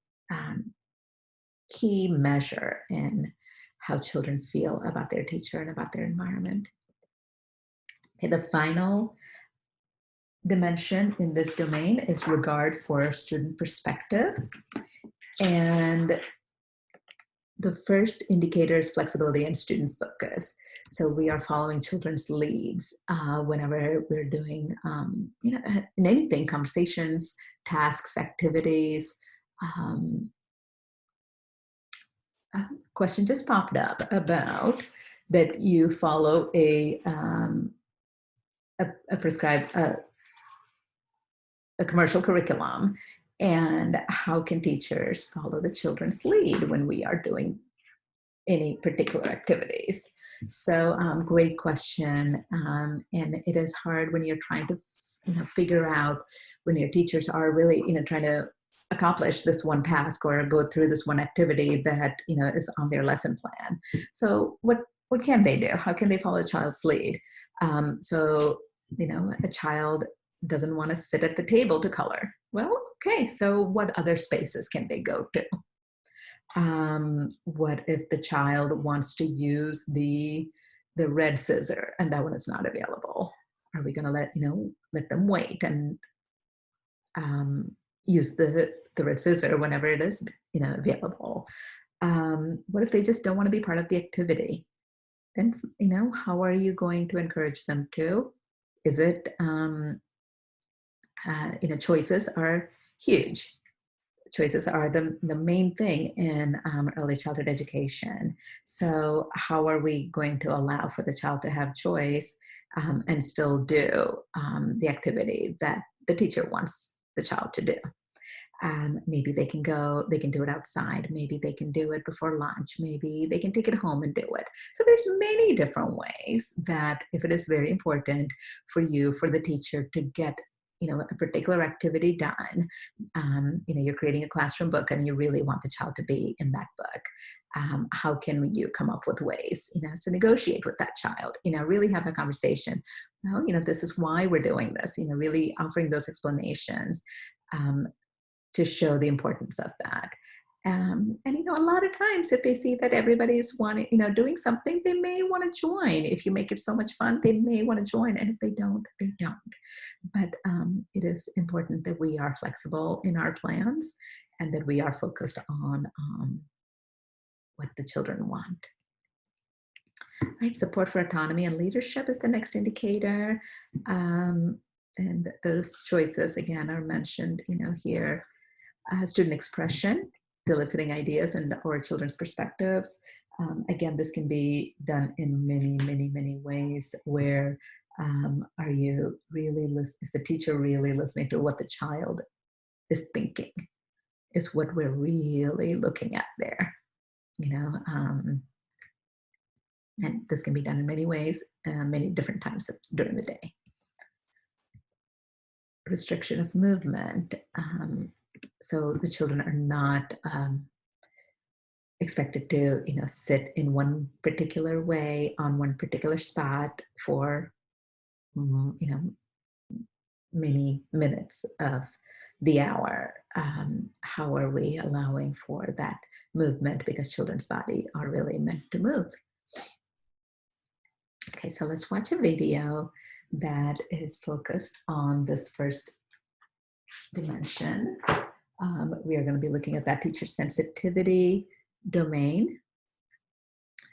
key measure in how children feel about their teacher and about their environment. Okay, the final dimension in this domain is regard for student perspective. And the first indicator is flexibility and student focus. So we are following children's leads whenever we're doing, you know, in anything, conversations, tasks, activities. A question just popped up about that you follow a prescribed a commercial curriculum, and how can teachers follow the children's lead when we are doing any particular activities? So great question, and it is hard when you're trying to, you know, figure out when your teachers are really, you know, trying to accomplish this one task or go through this one activity that, you know, is on their lesson plan. So what can they do? How can they follow the child's lead? So, you know, a child doesn't want to sit at the table to color. Well, okay, so what other spaces can they go to? What if the child wants to use the red scissor and that one is not available? Are we going to let them wait and use the red scissor whenever it is, you know, available? What if they just don't want to be part of the activity? Then, how are you going to encourage them to? Is it, choices are huge. Choices are the main thing in early childhood education. So how are we going to allow for the child to have choice and still do the activity that the teacher wants the child to do? Maybe they can do it outside. Maybe they can do it before lunch. Maybe they can take it home and do it. So there's many different ways that if it is very important for the teacher to get a particular activity done, you're creating a classroom book and you really want the child to be in that book. How can you come up with ways, to negotiate with that child, really have a conversation. Well, this is why we're doing this, really offering those explanations to show the importance of that. And a lot of times if they see that everybody's doing something, they may want to join. If you make it so much fun, they may want to join. And if they don't, they don't. But it is important that we are flexible in our plans and that we are focused on what the children want. Right, support for autonomy and leadership is the next indicator. And those choices, again, are mentioned, here. Student expression, eliciting ideas or children's perspectives. Again, this can be done in many, many, many ways. Where is the teacher really listening to what the child is thinking? Is what we're really looking at there, and this can be done in many ways, many different times during the day. Restriction of movement. So the children are not expected to, sit in one particular way on one particular spot for, many minutes of the hour. How are we allowing for that movement? Because children's body are really meant to move. Okay, so let's watch a video that is focused on this first dimension. We are going to be looking at that teacher sensitivity domain.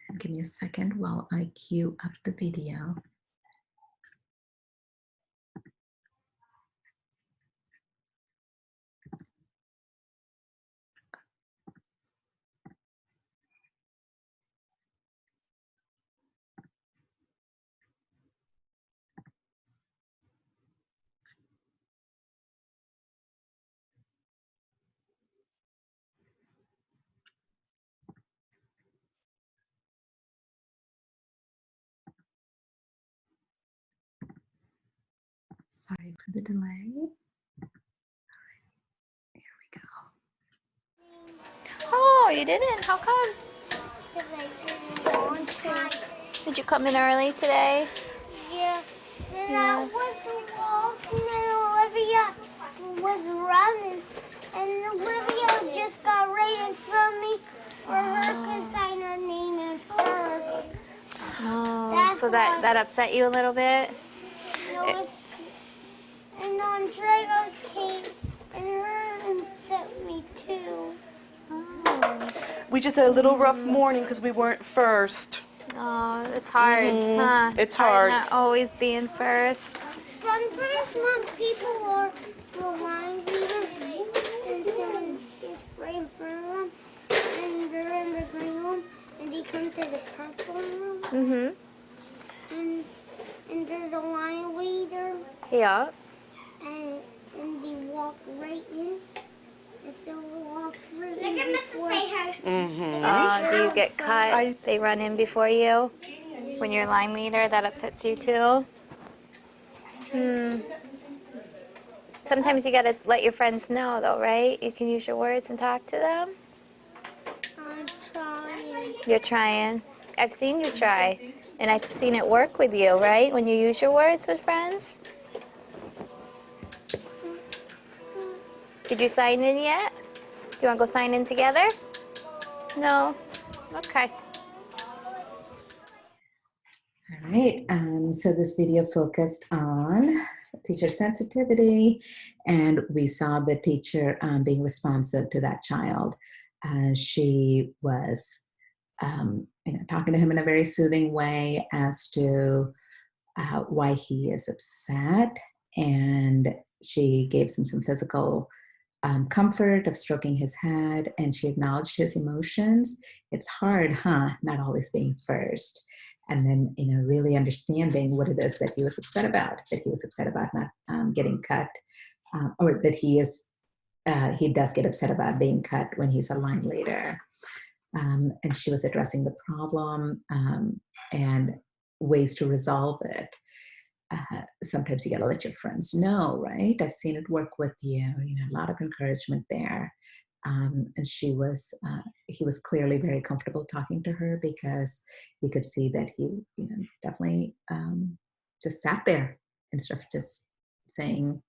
And give me a second while I queue up the video. Sorry for the delay. All right, here we go. Oh, you didn't? How come? Because I didn't want to. Did you come in early today? Yeah. And I was walking and Olivia was running. And Olivia just got right in front of me for her to sign her name in first. Oh, That's so that upset you a little bit? And Andrea came and sent me too. We just had a little rough morning because we weren't first. Oh, it's hard, huh? It's hard. Not always being first. Sometimes when people are line leaders and someone is right in front of them and they're in the green room and they come to the purple room and there's a line leader Yeah. and they walk right in and someone walks right in before. Do you get cut? They run in before you? When you're line leader, that upsets you too? Sometimes you gotta let your friends know though, right? You can use your words and talk to them. I'm trying. You're trying. I've seen you try. And I've seen it work with you, right? When you use your words with friends. Did you sign in yet? Do you want to go sign in together? No? Okay. All right, so this video focused on teacher sensitivity, and we saw the teacher being responsive to that child. She was talking to him in a very soothing way as to why he is upset, and she gave him some physical comfort of stroking his head, and she acknowledged his emotions. It's hard, huh? Not always being first. And then, really understanding what it is that he was upset about, that he was upset about not getting cut, or that he does get upset about being cut when he's a line later. And she was addressing the problem and ways to resolve it. Sometimes you got to let your friends know, right? I've seen it work with you. A lot of encouragement there. And he was clearly very comfortable talking to her because he could see that he, definitely just sat there instead of just saying,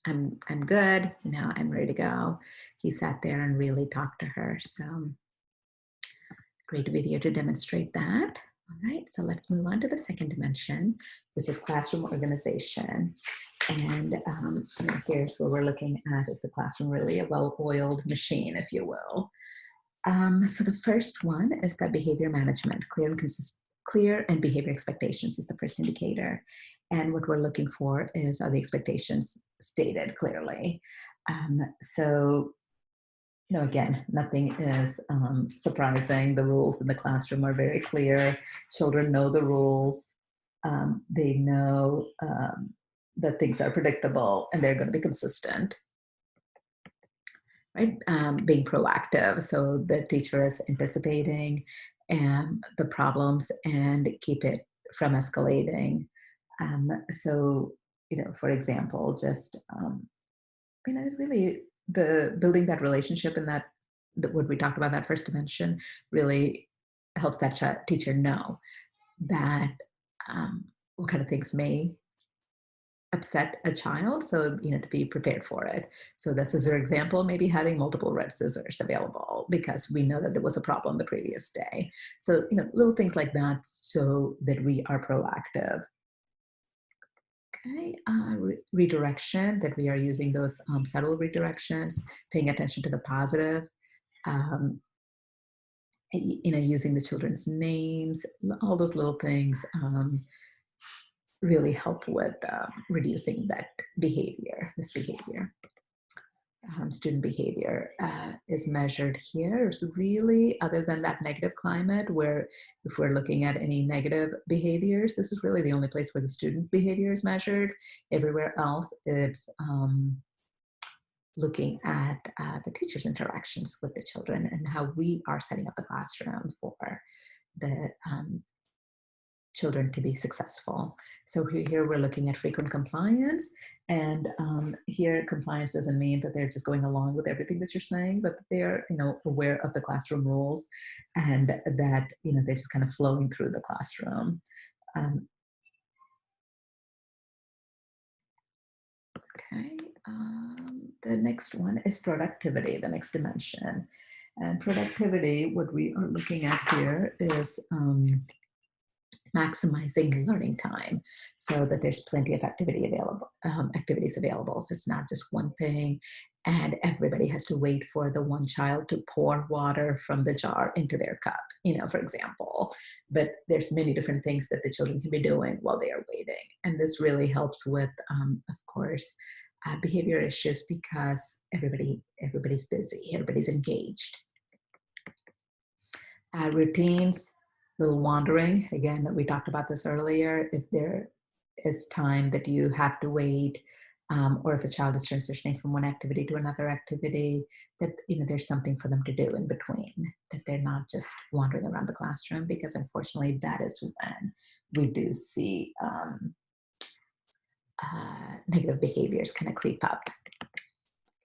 I'm good, I'm ready to go. He sat there and really talked to her. So great video to demonstrate that. All right, so let's move on to the second dimension, which is classroom organization. And here's what we're looking at. Is the classroom really a well-oiled machine, if you will? So the first one is that behavior management, clear and behavior expectations is the first indicator. And what we're looking for is, are the expectations stated clearly? So again, nothing is surprising. The rules in the classroom are very clear. Children know the rules. They know that things are predictable and they're going to be consistent. Right? Being proactive. So the teacher is anticipating the problems and keep it from escalating. So, for example, just, really the building that relationship and that what we talked about, that first dimension, really helps that teacher know that what kind of things may upset a child, so to be prepared for it. So the scissor example, maybe having multiple red scissors available because we know that there was a problem the previous day. So little things like that, so that we are proactive. Okay, redirection, that we are using those subtle redirections, paying attention to the positive, using the children's names, all those little things really help with reducing that misbehavior. Student behavior is measured here. So really, other than that negative climate, where if we're looking at any negative behaviors, this is really the only place where the student behavior is measured. Everywhere else, it's looking at the teacher's interactions with the children and how we are setting up the classroom for the children to be successful. So here we're looking at frequent compliance, and here compliance doesn't mean that they're just going along with everything that you're saying, but they're aware of the classroom rules, and that they're just kind of flowing through the classroom. Okay, the next one is productivity, the next dimension. And productivity, what we are looking at here is maximizing learning time so that there's plenty of activities available. So it's not just one thing and everybody has to wait for the one child to pour water from the jar into their cup, for example. But there's many different things that the children can be doing while they are waiting. And this really helps with, of course, behavior issues because everybody's busy, everybody's engaged. Routines, little wandering. Again, we talked about this earlier. If there is time that you have to wait, or if a child is transitioning from one activity to another activity, that there's something for them to do in between, that they're not just wandering around the classroom, because unfortunately that is when we do see negative behaviors kind of creep up.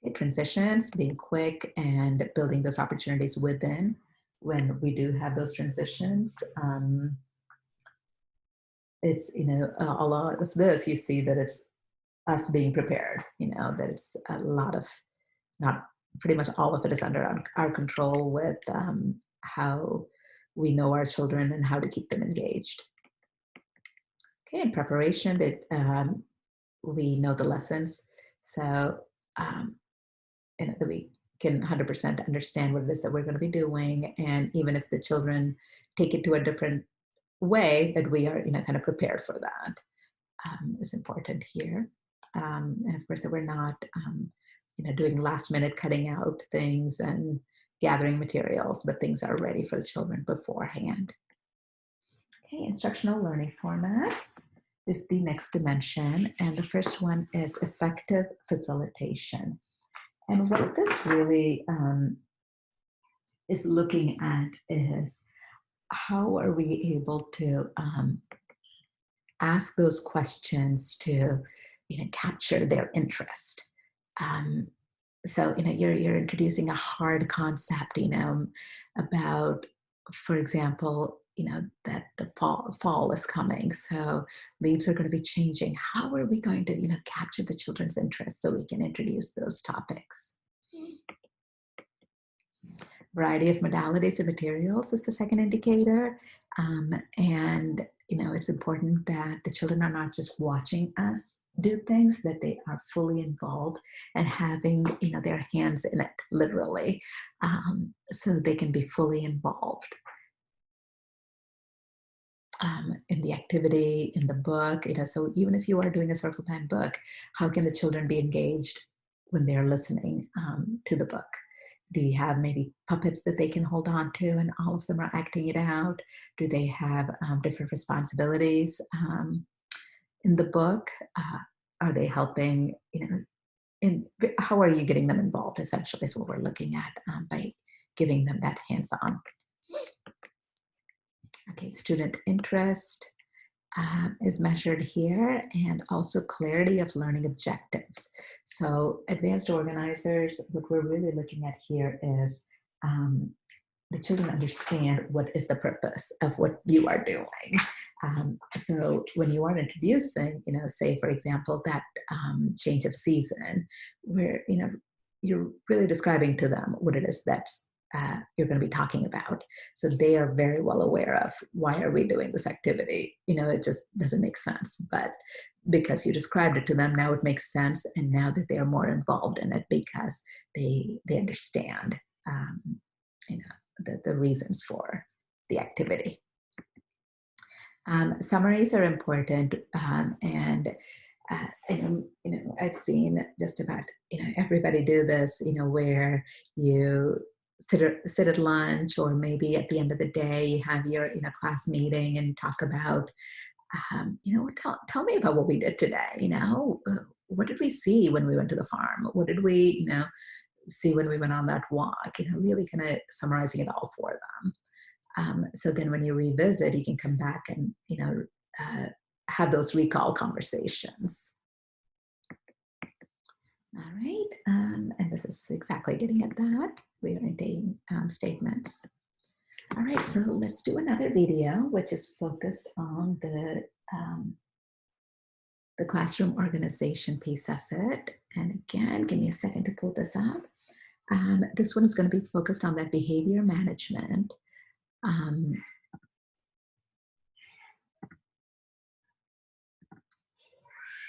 Okay, transitions, being quick and building those opportunities within when we do have those transitions. It's, a lot of this, you see that it's us being prepared, that it's a lot of, not pretty much all of it is under our control with how we know our children and how to keep them engaged. Okay, in preparation, that we know the lessons, so that we can 100% understand what it is that we're going to be doing. And even if the children take it to a different way, that we are, kind of prepared for that is important here. And of course, that we're not, doing last minute cutting out things and gathering materials, but things are ready for the children beforehand. Okay, instructional learning formats is the next dimension. And the first one is effective facilitation. And what this really is looking at is how are we able to ask those questions to capture their interest. So you're introducing a hard concept about, for example, that the fall is coming, so leaves are going to be changing. How are we going to capture the children's interest so we can introduce those topics? Variety of modalities and materials is the second indicator. And it's important that the children are not just watching us do things, that they are fully involved and having their hands in it, literally, so they can be fully involved in the activity, in the book. So even if you are doing a circle time book, how can the children be engaged when they're listening to the book? Do you have maybe puppets that they can hold on to and all of them are acting it out? Do they have different responsibilities in the book? Are they helping, how are you getting them involved, essentially, is what we're looking at by giving them that hands-on. Okay, student interest is measured here, and also clarity of learning objectives. So advanced organizers, what we're really looking at here is the children understand what is the purpose of what you are doing. So when you are introducing, say, for example, that change of season, where, you're really describing to them what it is that's you're going to be talking about. So they are very well aware of, why are we doing this activity? It just doesn't make sense. But because you described it to them, now it makes sense. And now that they are more involved in it because they understand, the reasons for the activity. Summaries are important. And I've seen just about, everybody do this, where you sit at lunch, or maybe at the end of the day you have your class meeting and talk about tell me about what we did today. What did we see when we went to the farm? What did we see when we went on that walk? Really kind of summarizing it all for them, so then when you revisit, you can come back and have those recall conversations. All right, and this is exactly getting at that, reorienting statements. All right, so let's do another video, which is focused on the classroom organization piece of it. And again, give me a second to pull this up. This one is going to be focused on that behavior management.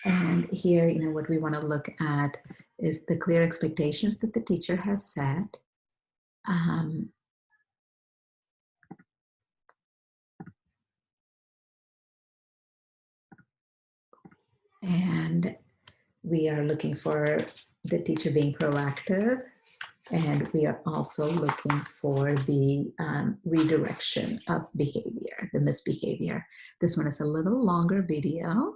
And here, what we want to look at is the clear expectations that the teacher has set. And we are looking for the teacher being proactive. And we are also looking for the redirection of behavior, the misbehavior. This one is a little longer video.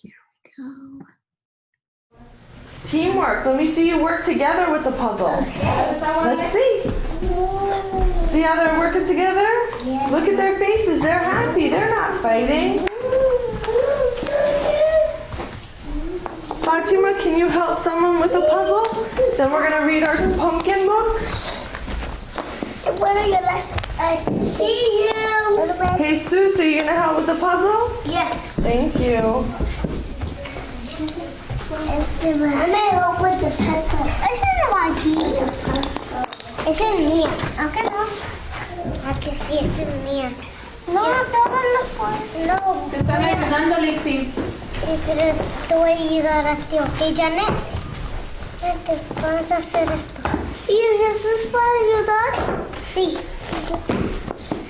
Here we go. Teamwork. Let me see you work together with the puzzle. Let's see. See how they're working together? Yeah. Look at their faces. They're happy. They're not fighting. Fatima, can you help someone with a puzzle? Then we're going to read our pumpkin book. What are you like? I see you. Hey, Sus, are you going to help with the puzzle? Yeah. Thank you. I'm going to help with the pencil. It's in my idea. It's in me. Okay, no. I can see it is me. No, no, no. Te están ayudando, Lizzy. Sí, pero te voy a ayudar a ti, ¿ok, Janet? Vente, vamos a hacer esto. ¿Y Jesús puede ayudar? Sí.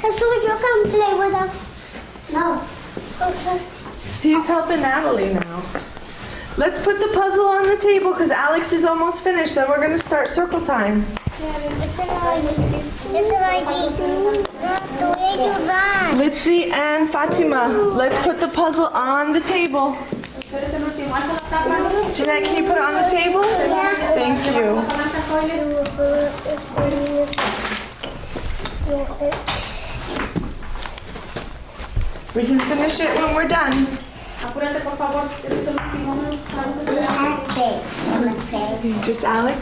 Jesús, you can play with them. No. Okay. He's helping Natalie now. Let's put the puzzle on the table because Alex is almost finished. Then we're going to start circle time. Ese va allí. Ese va allí. No, te voy a ayudar. Litzy and Fatima, let's put the puzzle on the table. Jeanette, can you put it on the table? Thank you. We can finish it when we're done. Just Alex?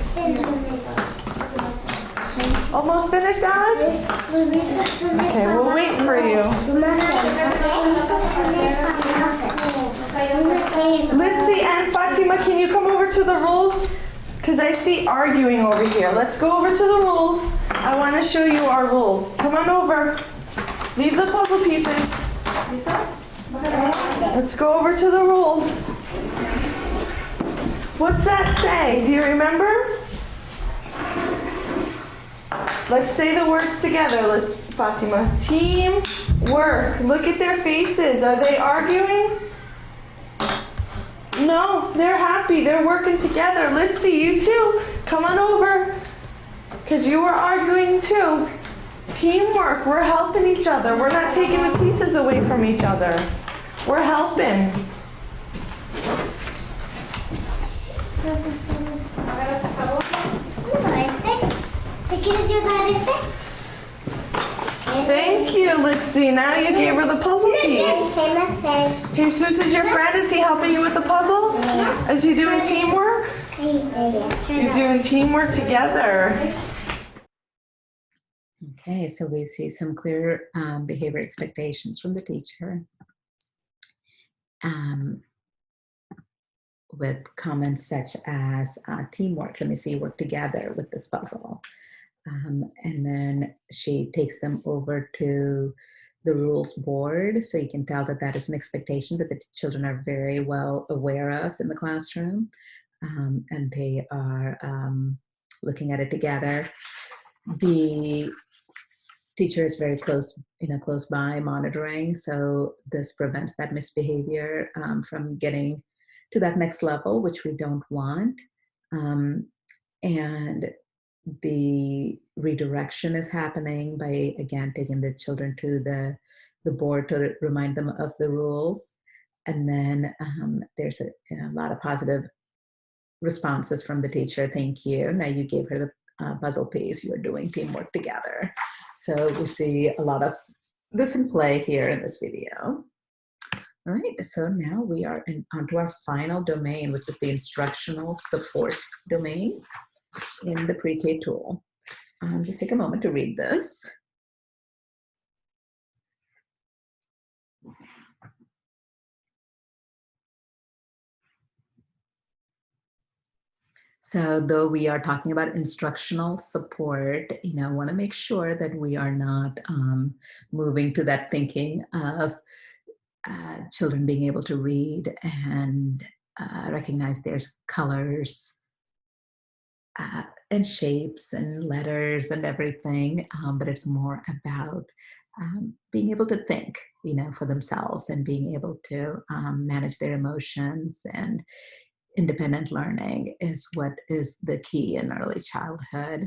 Almost finished, Alex? Okay, we'll wait for you. Litzy and Fatima, can you come over to the rules? Because I see arguing over here. Let's go over to the rules. I want to show you our rules. Come on over. Leave the puzzle pieces. Let's go over to the rules. What's that say? Do you remember? Let's say the words together. Let's, Fatima. Teamwork. Look at their faces. Are they arguing? No, they're happy. They're working together. Litzy, you too. Come on over. Because you were arguing too. Teamwork. We're helping each other. We're not taking the pieces away from each other. We're helping. Thank you, Litzy. Now you gave her the puzzle piece. Jesus is your friend. Is he helping you with the puzzle? Is he doing teamwork? You're doing teamwork together. Okay, so we see some clear behavior expectations from the teacher with comments such as teamwork. Let me see you work together with this puzzle. And then she takes them over to the rules board. So you can tell that that is an expectation that the children are very well aware of in the classroom. And they are looking at it together. The teacher is very close by monitoring. So this prevents that misbehavior from getting to that next level, which we don't want. And the redirection is happening by, again, taking the children to the board to remind them of the rules. And then there's a lot of positive responses from the teacher. Thank you. Now you gave her the puzzle piece. You're doing teamwork together. So we see a lot of this in play here in this video. All right, so now we are onto our final domain, which is the instructional support domain in the pre-K tool. Just take a moment to read this. So though we are talking about instructional support, I want to make sure that we are not moving to that thinking of children being able to read and recognize there's colors and shapes and letters and everything, but it's more about being able to think, for themselves and being able to manage their emotions, and independent learning is what is the key in early childhood.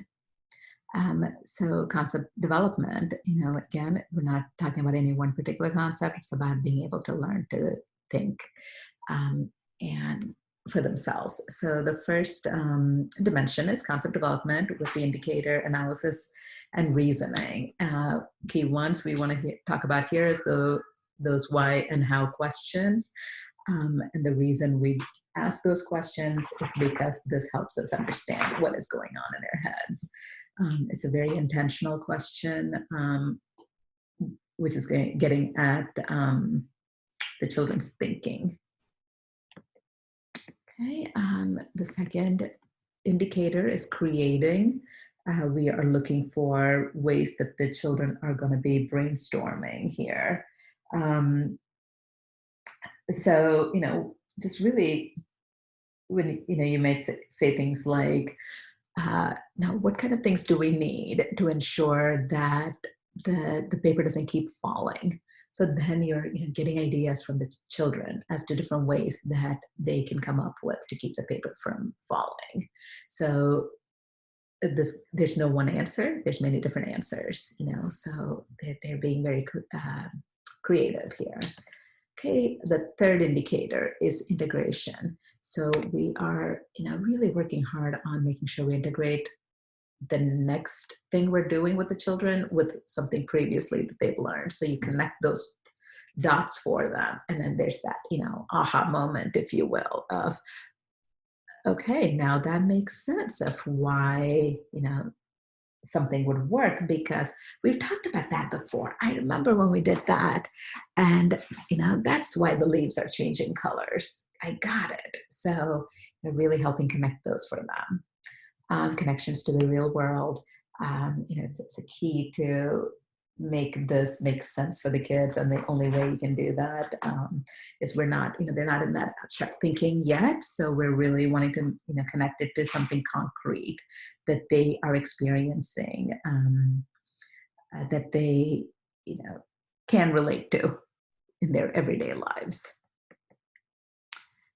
So concept development, again, we're not talking about any one particular concept. It's about being able to learn to think and for themselves. So the first dimension is concept development with the indicator, analysis, and reasoning. Key ones we want to talk about here is those why and how questions. And the reason we ask those questions is because this helps us understand what is going on in their heads. It's a very intentional question, which is getting at the children's thinking. Okay, the second indicator is creating. We are looking for ways that the children are going to be brainstorming here. So, just really, when, you might say things like, now what kind of things do we need to ensure that the paper doesn't keep falling? So then you're getting ideas from the children as to different ways that they can come up with to keep the paper from falling. So there's no one answer. There's many different answers, so they're being very creative here. Okay, the third indicator is integration. So we are, really working hard on making sure we integrate the next thing we're doing with the children with something previously that they've learned. So you connect those dots for them. And then there's that, aha moment, if you will, of, okay, now that makes sense of why, something would work, because we've talked about that before. I remember when we did that, and that's why the leaves are changing colors. I got it. So they're really helping connect those for them. Connections to the real world. It's a key to make this make sense for the kids, and the only way you can do that is we're not, they're not in that abstract thinking yet. So we're really wanting to, connect it to something concrete that they are experiencing, that they, can relate to in their everyday lives.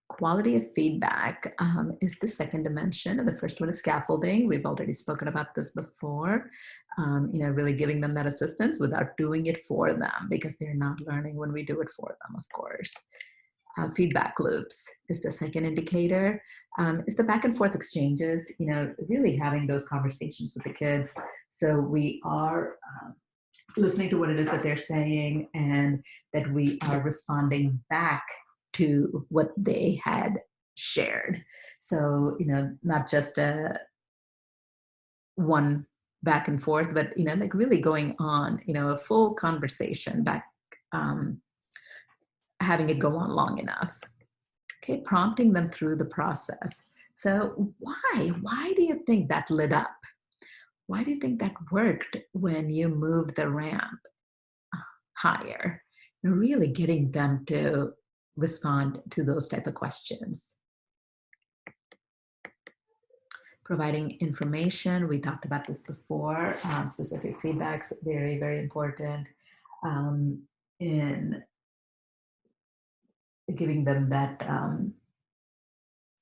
Quality of feedback is the second dimension. The first one is scaffolding. We've already spoken about this before. Really giving them that assistance without doing it for them, because they're not learning when we do it for them, of course. Feedback loops is the second indicator. It's the back and forth exchanges, really having those conversations with the kids. So we are listening to what it is that they're saying, and that we are responding back to what they had shared. So, not just one back and forth, but, like really going on, a full conversation back, having it go on long enough. Okay, prompting them through the process. So why do you think that lit up? Why do you think that worked when you moved the ramp higher? Really getting them to respond to those type of questions. Providing information, we talked about this before. Specific feedback's very, very important in giving them that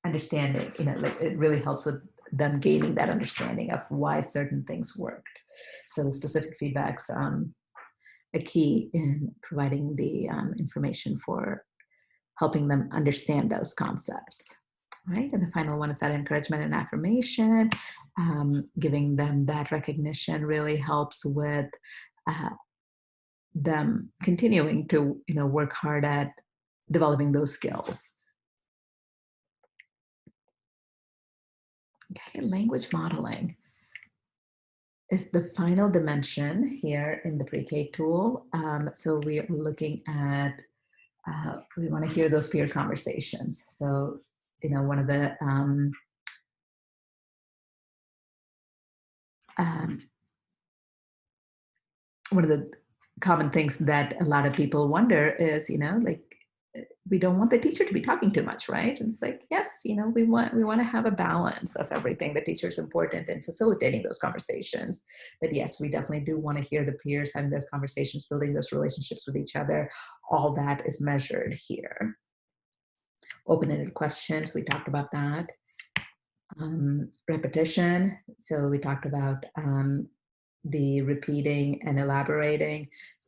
understanding. Like it really helps with them gaining that understanding of why certain things worked. So the specific feedback's a key in providing the information for helping them understand those concepts, right? And the final one is that encouragement and affirmation. Giving them that recognition really helps with them continuing to, work hard at developing those skills. Okay, language modeling is the final dimension here in the pre-K tool. So we are looking at we want to hear those peer conversations. So, one of the common things that a lot of people wonder is, like, we don't want the teacher to be talking too much, right? And it's like, yes, we want to have a balance of everything. The teacher is important in facilitating those conversations, but yes, we definitely do want to hear the peers having those conversations, building those relationships with each other. All that is measured here. Open-ended questions, we talked about that. Repetition, so we talked about the repeating and elaborating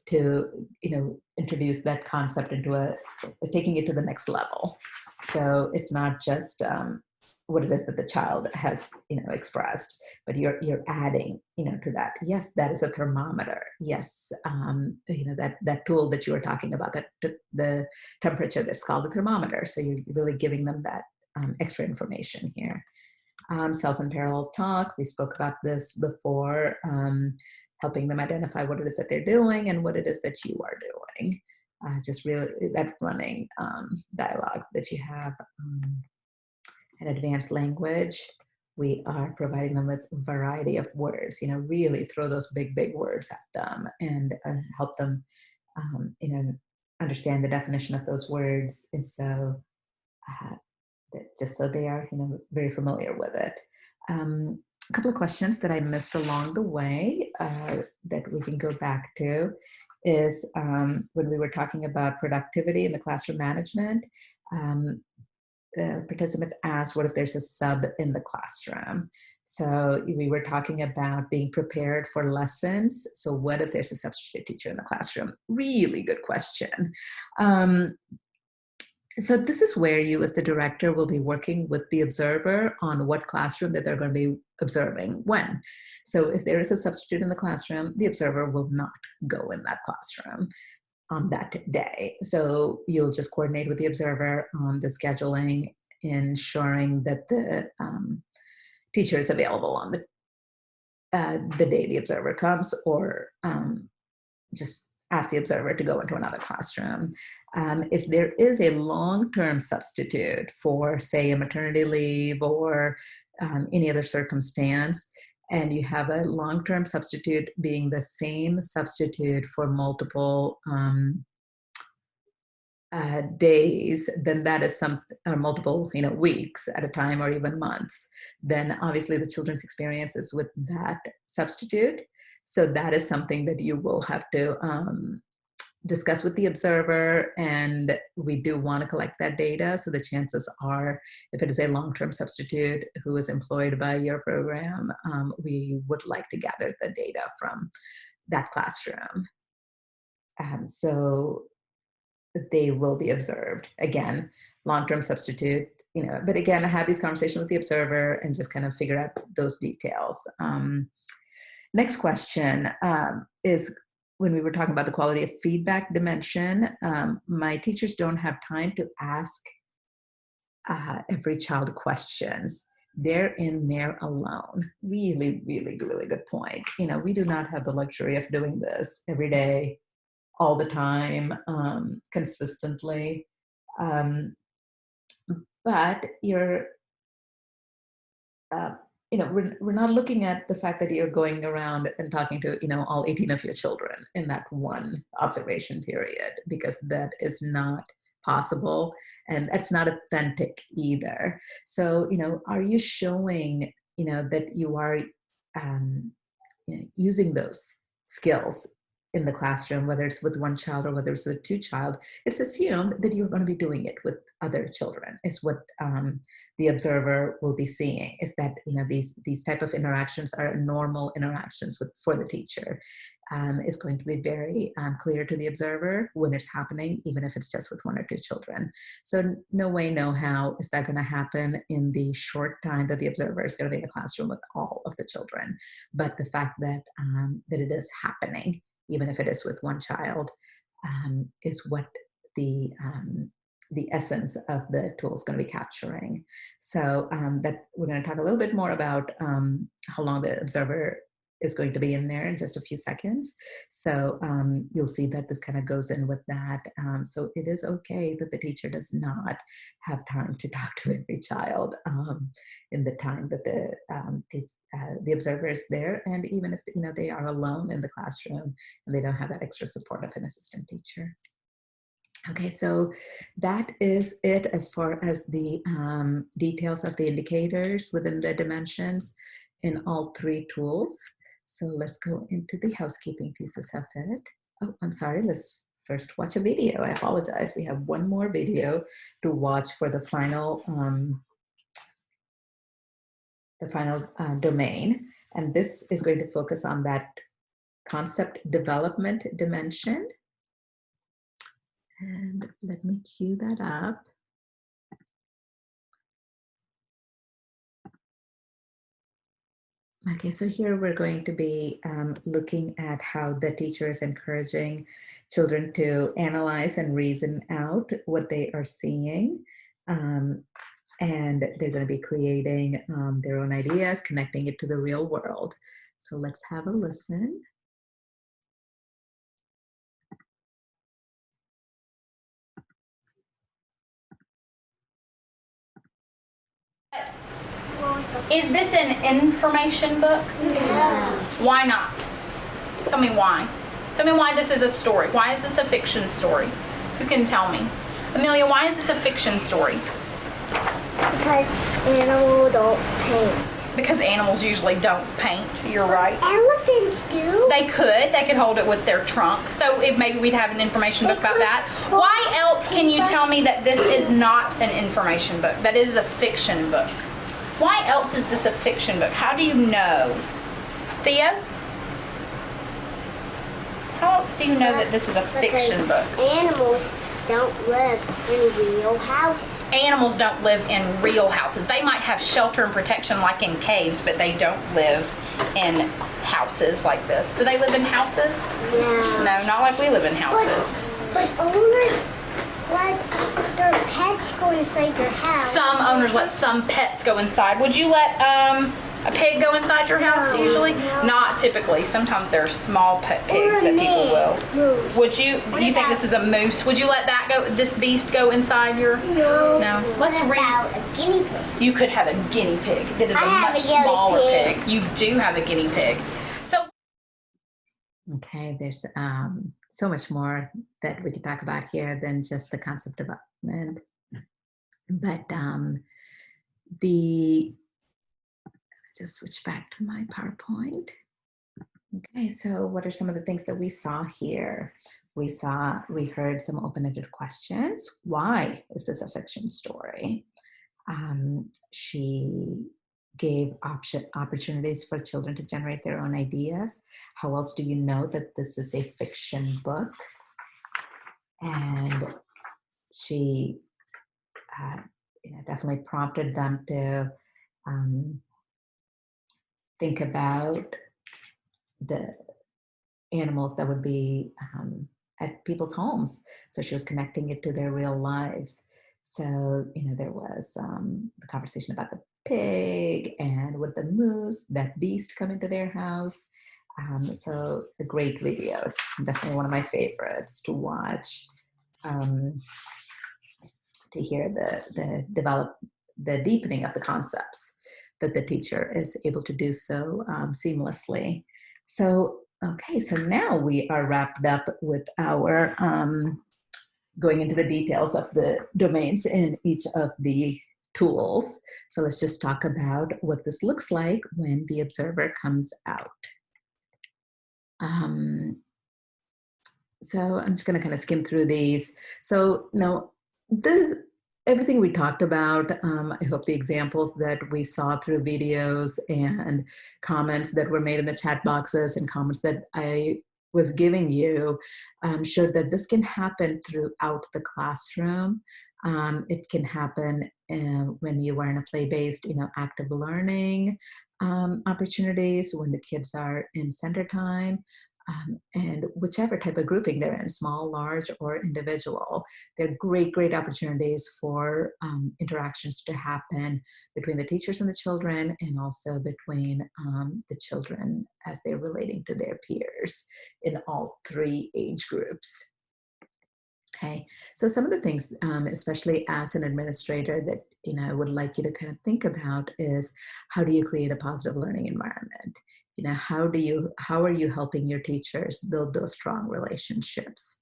to, introduce that concept into taking it to the next level. So it's not just what it is that the child has, expressed, but you're adding, to that. Yes, that is a thermometer. Yes, that tool that you were talking about, that took the temperature, that's called a thermometer. So you're really giving them that extra information here. Self and parallel talk, we spoke about this before, helping them identify what it is that they're doing and what it is that you are doing. Just really that running dialogue that you have. An advanced language, we are providing them with a variety of words, really throw those big words at them and help them, understand the definition of those words, and so just so they are, very familiar with it. A couple of questions that I missed along the way that we can go back to is when we were talking about productivity in the classroom management. The participant asked, what if there's a sub in the classroom? So we were talking about being prepared for lessons. So what if there's a substitute teacher in the classroom? Really good question. So this is where you as the director will be working with the observer on what classroom that they're going to be observing when. So if there is a substitute in the classroom, the observer will not go in that classroom on that day. So you'll just coordinate with the observer on the scheduling, ensuring that the teacher is available on the day the observer comes, or just ask the observer to go into another classroom. If there is a long-term substitute for, say, a maternity leave or any other circumstance, and you have a long-term substitute being the same substitute for multiple days, then that is multiple weeks at a time, or even months. Then obviously the children's experiences with that substitute. So that is something that you will have to discuss with the observer, and we do want to collect that data. So the chances are, if it is a long-term substitute who is employed by your program, we would like to gather the data from that classroom. So they will be observed. Again, long-term substitute, but again, I have these conversations with the observer and just kind of figure out those details. Next question is, when we were talking about the quality of feedback dimension, my teachers don't have time to ask every child questions. They're in there alone. Really, really, really good point. We do not have the luxury of doing this every day, all the time, consistently. But you're, we're not looking at the fact that you're going around and talking to, all 18 of your children in that one observation period, because that is not possible, and that's not authentic either. So, are you showing, that you are using those skills in the classroom, whether it's with one child or whether it's with two child? It's assumed that you're going to be doing it with other children, is what the observer will be seeing, is that these type of interactions are normal interactions for the teacher. Is going to be very clear to the observer when it's happening, even if it's just with one or two children. So no way, no how is that going to happen in the short time that the observer is going to be in the classroom with all of the children. But the fact that that it is happening, even if it is with one child, is what the essence of the tool is going to be capturing. So that we're going to talk a little bit more about how long the observer is going to be in there in just a few seconds. So you'll see that this kind of goes in with that. So it is okay that the teacher does not have time to talk to every child in the time that the observer is there, and even if they are alone in the classroom and they don't have that extra support of an assistant teacher. Okay, so that is it as far as the details of the indicators within the dimensions in all three tools. So let's go into the housekeeping pieces of it. Oh, I'm sorry, let's first watch a video. I apologize. We have one more video to watch for the final domain. And this is going to focus on that concept development dimension. And let me cue that up. Okay, so here we're going to be looking at how the teacher is encouraging children to analyze and reason out what they are seeing. And they're going to be creating their own ideas, connecting it to the real world. So let's have a listen. Is this an information book? Yeah. Why not? Tell me why. Tell me why this is a story. Why is this a fiction story? Who can tell me? Amelia, why is this a fiction story? Because animals don't paint. Because animals usually don't paint. You're right. Elephants do. They could hold it with their trunk. So if maybe we'd have an information book about that. Why else can you tell me that this is not an information book? That it is a fiction book. Why else is this a fiction book? How do you know? Theo? How else do you know that this is a fiction book? Animals don't live in real houses. Animals don't live in real houses. They might have shelter and protection like in caves, but they don't live in houses like this. Do they live in houses? Yeah. No, not like we live in houses. But owners let their pets go inside their house. Some owners let some pets go inside. Would you let a pig go inside your house usually? No. Not typically. Sometimes there are small pet pigs that people will. Moose. Would you think this is a moose? Would you let that go, this beast go inside your? No. No. Let's What read. about a guinea pig? You could have a guinea pig that is I a have much a guinea smaller pig. pig. You do have a guinea pig. So Okay, there's so much more that we could talk about here than just the concept development. But just switch back to my PowerPoint. Okay, so what are some of the things that we saw here? We heard some open-ended questions. Why is this a fiction story? She gave opportunities for children to generate their own ideas. How else do you know that this is a fiction book? And she definitely prompted them to think about the animals that would be at people's homes. So she was connecting it to their real lives. So, there was the conversation about the pig and with the moose, that beast come into their house. So a great video. It's definitely one of my favorites to watch, to hear the deepening of the concepts that the teacher is able to do so seamlessly. So, okay, so now we are wrapped up with our going into the details of the domains in each of the tools. So let's just talk about what this looks like when the observer comes out. So I'm just going to kind of skim through these. So everything we talked about, I hope the examples that we saw through videos and comments that were made in the chat boxes and comments that I was giving you showed that this can happen throughout the classroom. It can happen when you are in a play-based, active learning opportunities, when the kids are in center time, and whichever type of grouping they're in, small, large, or individual. They're great opportunities for interactions to happen between the teachers and the children, and also between the children as they're relating to their peers in all three age groups. Okay, so some of the things, especially as an administrator, that I would like you to kind of think about is, how do you create a positive learning environment? How are you helping your teachers build those strong relationships?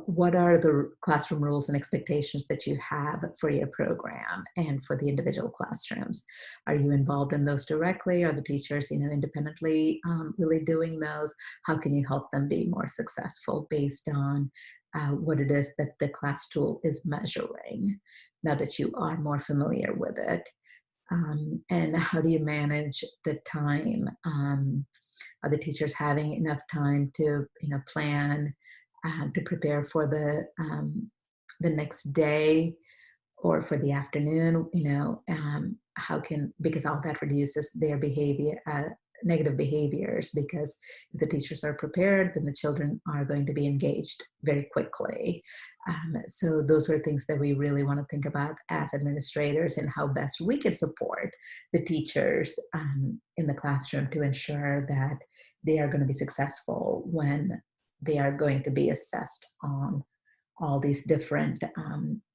What are the classroom rules and expectations that you have for your program and for the individual classrooms? Are you involved in those directly? Are the teachers, independently really doing those? How can you help them be more successful based on what it is that the class tool is measuring, now that you are more familiar with it? And how do you manage the time? Are the teachers having enough time to, plan, to prepare for the next day or for the afternoon? Because all that reduces their behavior, negative behaviors, because if the teachers are prepared, then the children are going to be engaged very quickly. So those are things that we really want to think about as administrators, and how best we can support the teachers in the classroom to ensure that they are going to be successful when they are going to be assessed on all these different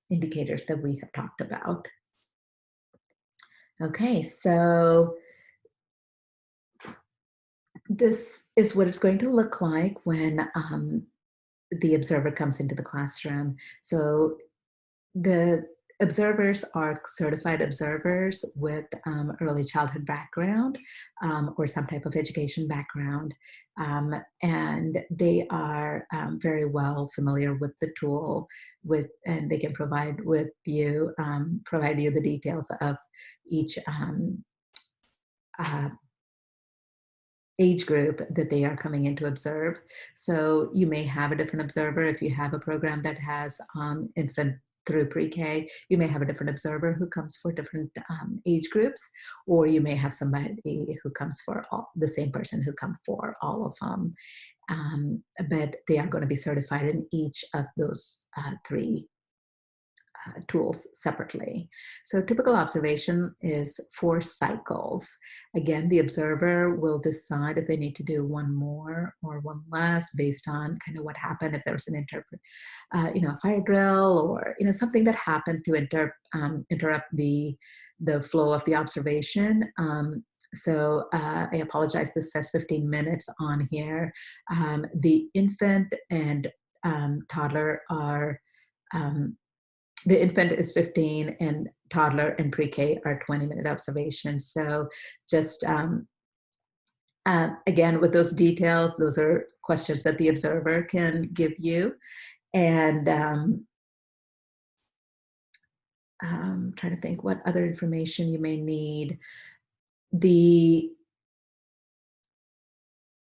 indicators that we have talked about. Okay, so this is what it's going to look like when the observer comes into the classroom. So the observers are certified observers with early childhood background or some type of education background. And they are very well familiar with the tool and they can provide you the details of each age group that they are coming in to observe. So you may have a different observer if you have a program that has infant through pre-K. You may have a different observer who comes for different age groups, or you may have somebody who comes for the same person who come for all of them. But they are going to be certified in each of those three tools separately. So typical observation is 4 cycles. Again, the observer will decide if they need to do one more or one less based on kind of what happened, if there was an a fire drill or something that happened to interrupt the flow of the observation. So I apologize, this says 15 minutes on here. The infant and toddler are the infant is 15 and toddler and pre-K are 20-minute observations. So just again, with those details, those are questions that the observer can give you. And I'm trying to think what other information you may need. The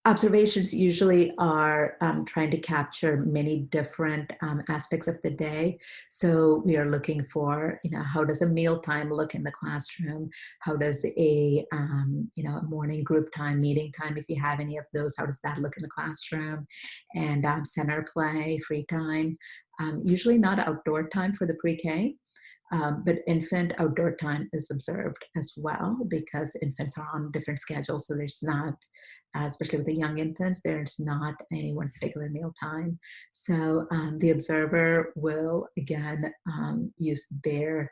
observations usually are trying to capture many different aspects of the day. So we are looking for, how does a mealtime look in the classroom? How does a morning group time, meeting time, if you have any of those, how does that look in the classroom? And center play, free time, usually not outdoor time for the pre-K. But infant outdoor time is observed as well because infants are on different schedules. So there's not, especially with the young infants, there's not any one particular meal time. So the observer will, again, use their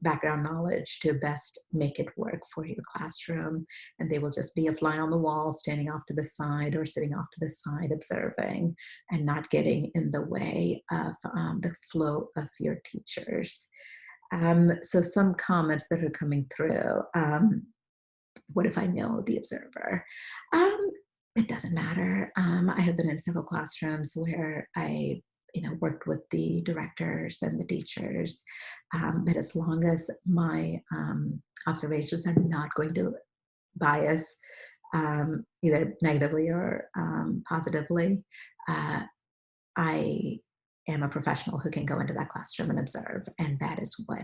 background knowledge to best make it work for your classroom. And they will just be a fly on the wall, standing off to the side or sitting off to the side, observing and not getting in the way of the flow of your teachers. So some comments that are coming through. What if I know the observer? It doesn't matter. I have been in several classrooms where I worked with the directors and the teachers, but as long as my observations are not going to bias either negatively or positively, I am a professional who can go into that classroom and observe, and that is what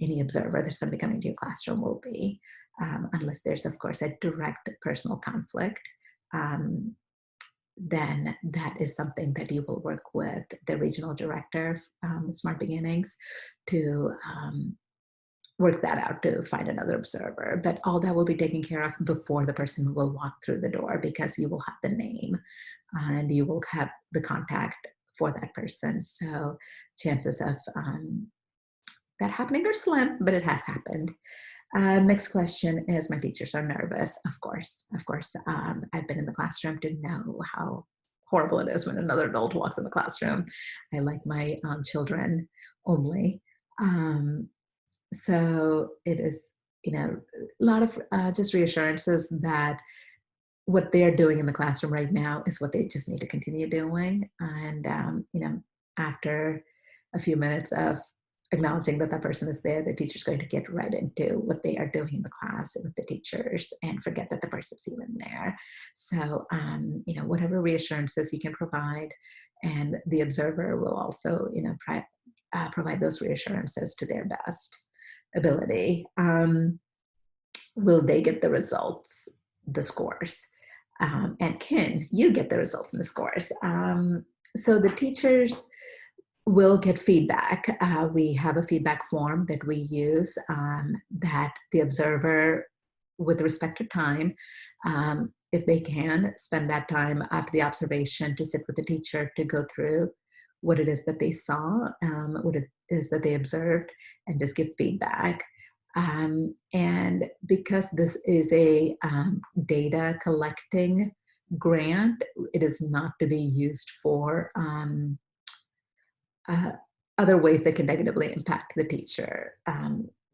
any observer that's going to be coming to your classroom will be, unless there's, of course, a direct personal conflict. Then that is something that you will work with the regional director of Smart Beginnings to work that out to find another observer. But all that will be taken care of before the person will walk through the door, because you will have the name and you will have the contact for that person. So chances of that happening are slim, but it has happened. Next question is, my teachers are nervous. Of course. I've been in the classroom to know how horrible it is when another adult walks in the classroom. I like my children only. So it is, a lot of just reassurances that what they're doing in the classroom right now is what they just need to continue doing. And, after a few minutes of acknowledging that that person is there, the teacher's going to get right into what they are doing in the class with the teachers and forget that the person's even there. So, whatever reassurances you can provide, and the observer will also, provide those reassurances to their best ability. Will they get the results, the scores? And can you get the results and the scores? So the teachers will get feedback. We have a feedback form that we use that the observer, with respect to time, if they can, spend that time after the observation to sit with the teacher to go through what it is that they saw, what it is that they observed, and just give feedback. And because this is a data collecting grant, it is not to be used for other ways that can negatively impact the teacher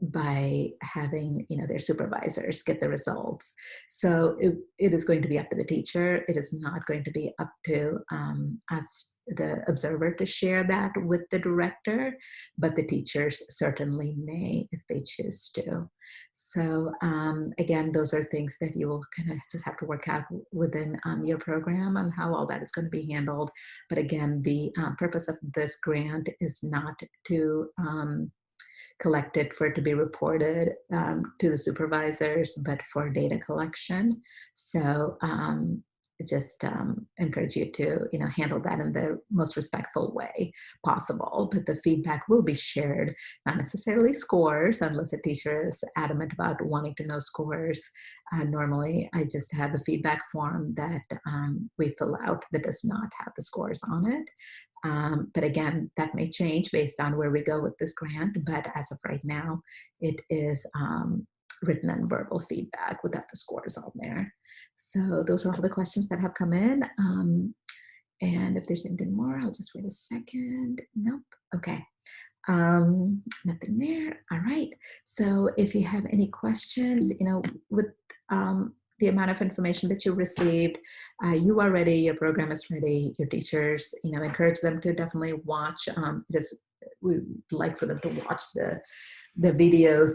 by having their supervisors get the results. So it is going to be up to the teacher. It is not going to be up to us, the observer, to share that with the director, but the teachers certainly may if they choose to. So again, those are things that you will kind of just have to work out within your program on how all that is going to be handled. But again, the purpose of this grant is not to collect it for it to be reported to the supervisors, but for data collection. So just encourage you to handle that in the most respectful way possible. But the feedback will be shared, not necessarily scores, unless a teacher is adamant about wanting to know scores. Normally, I just have a feedback form that we fill out that does not have the scores on it. But again, that may change based on where we go with this grant. But as of right now, it is written and verbal feedback without the scores on there. So those are all the questions that have come in. And if there's anything more, I'll just wait a second. Nope. Okay. Nothing there. All right. So if you have any questions, with the amount of information that you received, you are ready, your program is ready, your teachers, encourage them to definitely watch. We'd like for them to watch the videos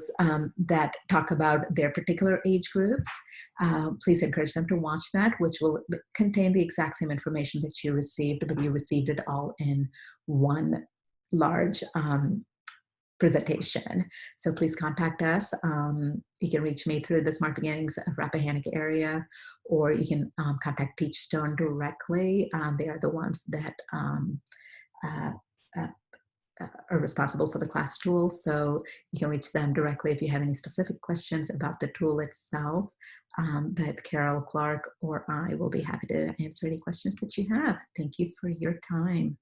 that talk about their particular age groups. Please encourage them to watch that, which will contain the exact same information that you received, but you received it all in one large presentation. So please contact us. You can reach me through the Smart Beginnings Rappahannock area, or you can contact Peachstone directly. They are the ones that are responsible for the class tool. So you can reach them directly if you have any specific questions about the tool itself. But Carol Clark or I will be happy to answer any questions that you have. Thank you for your time.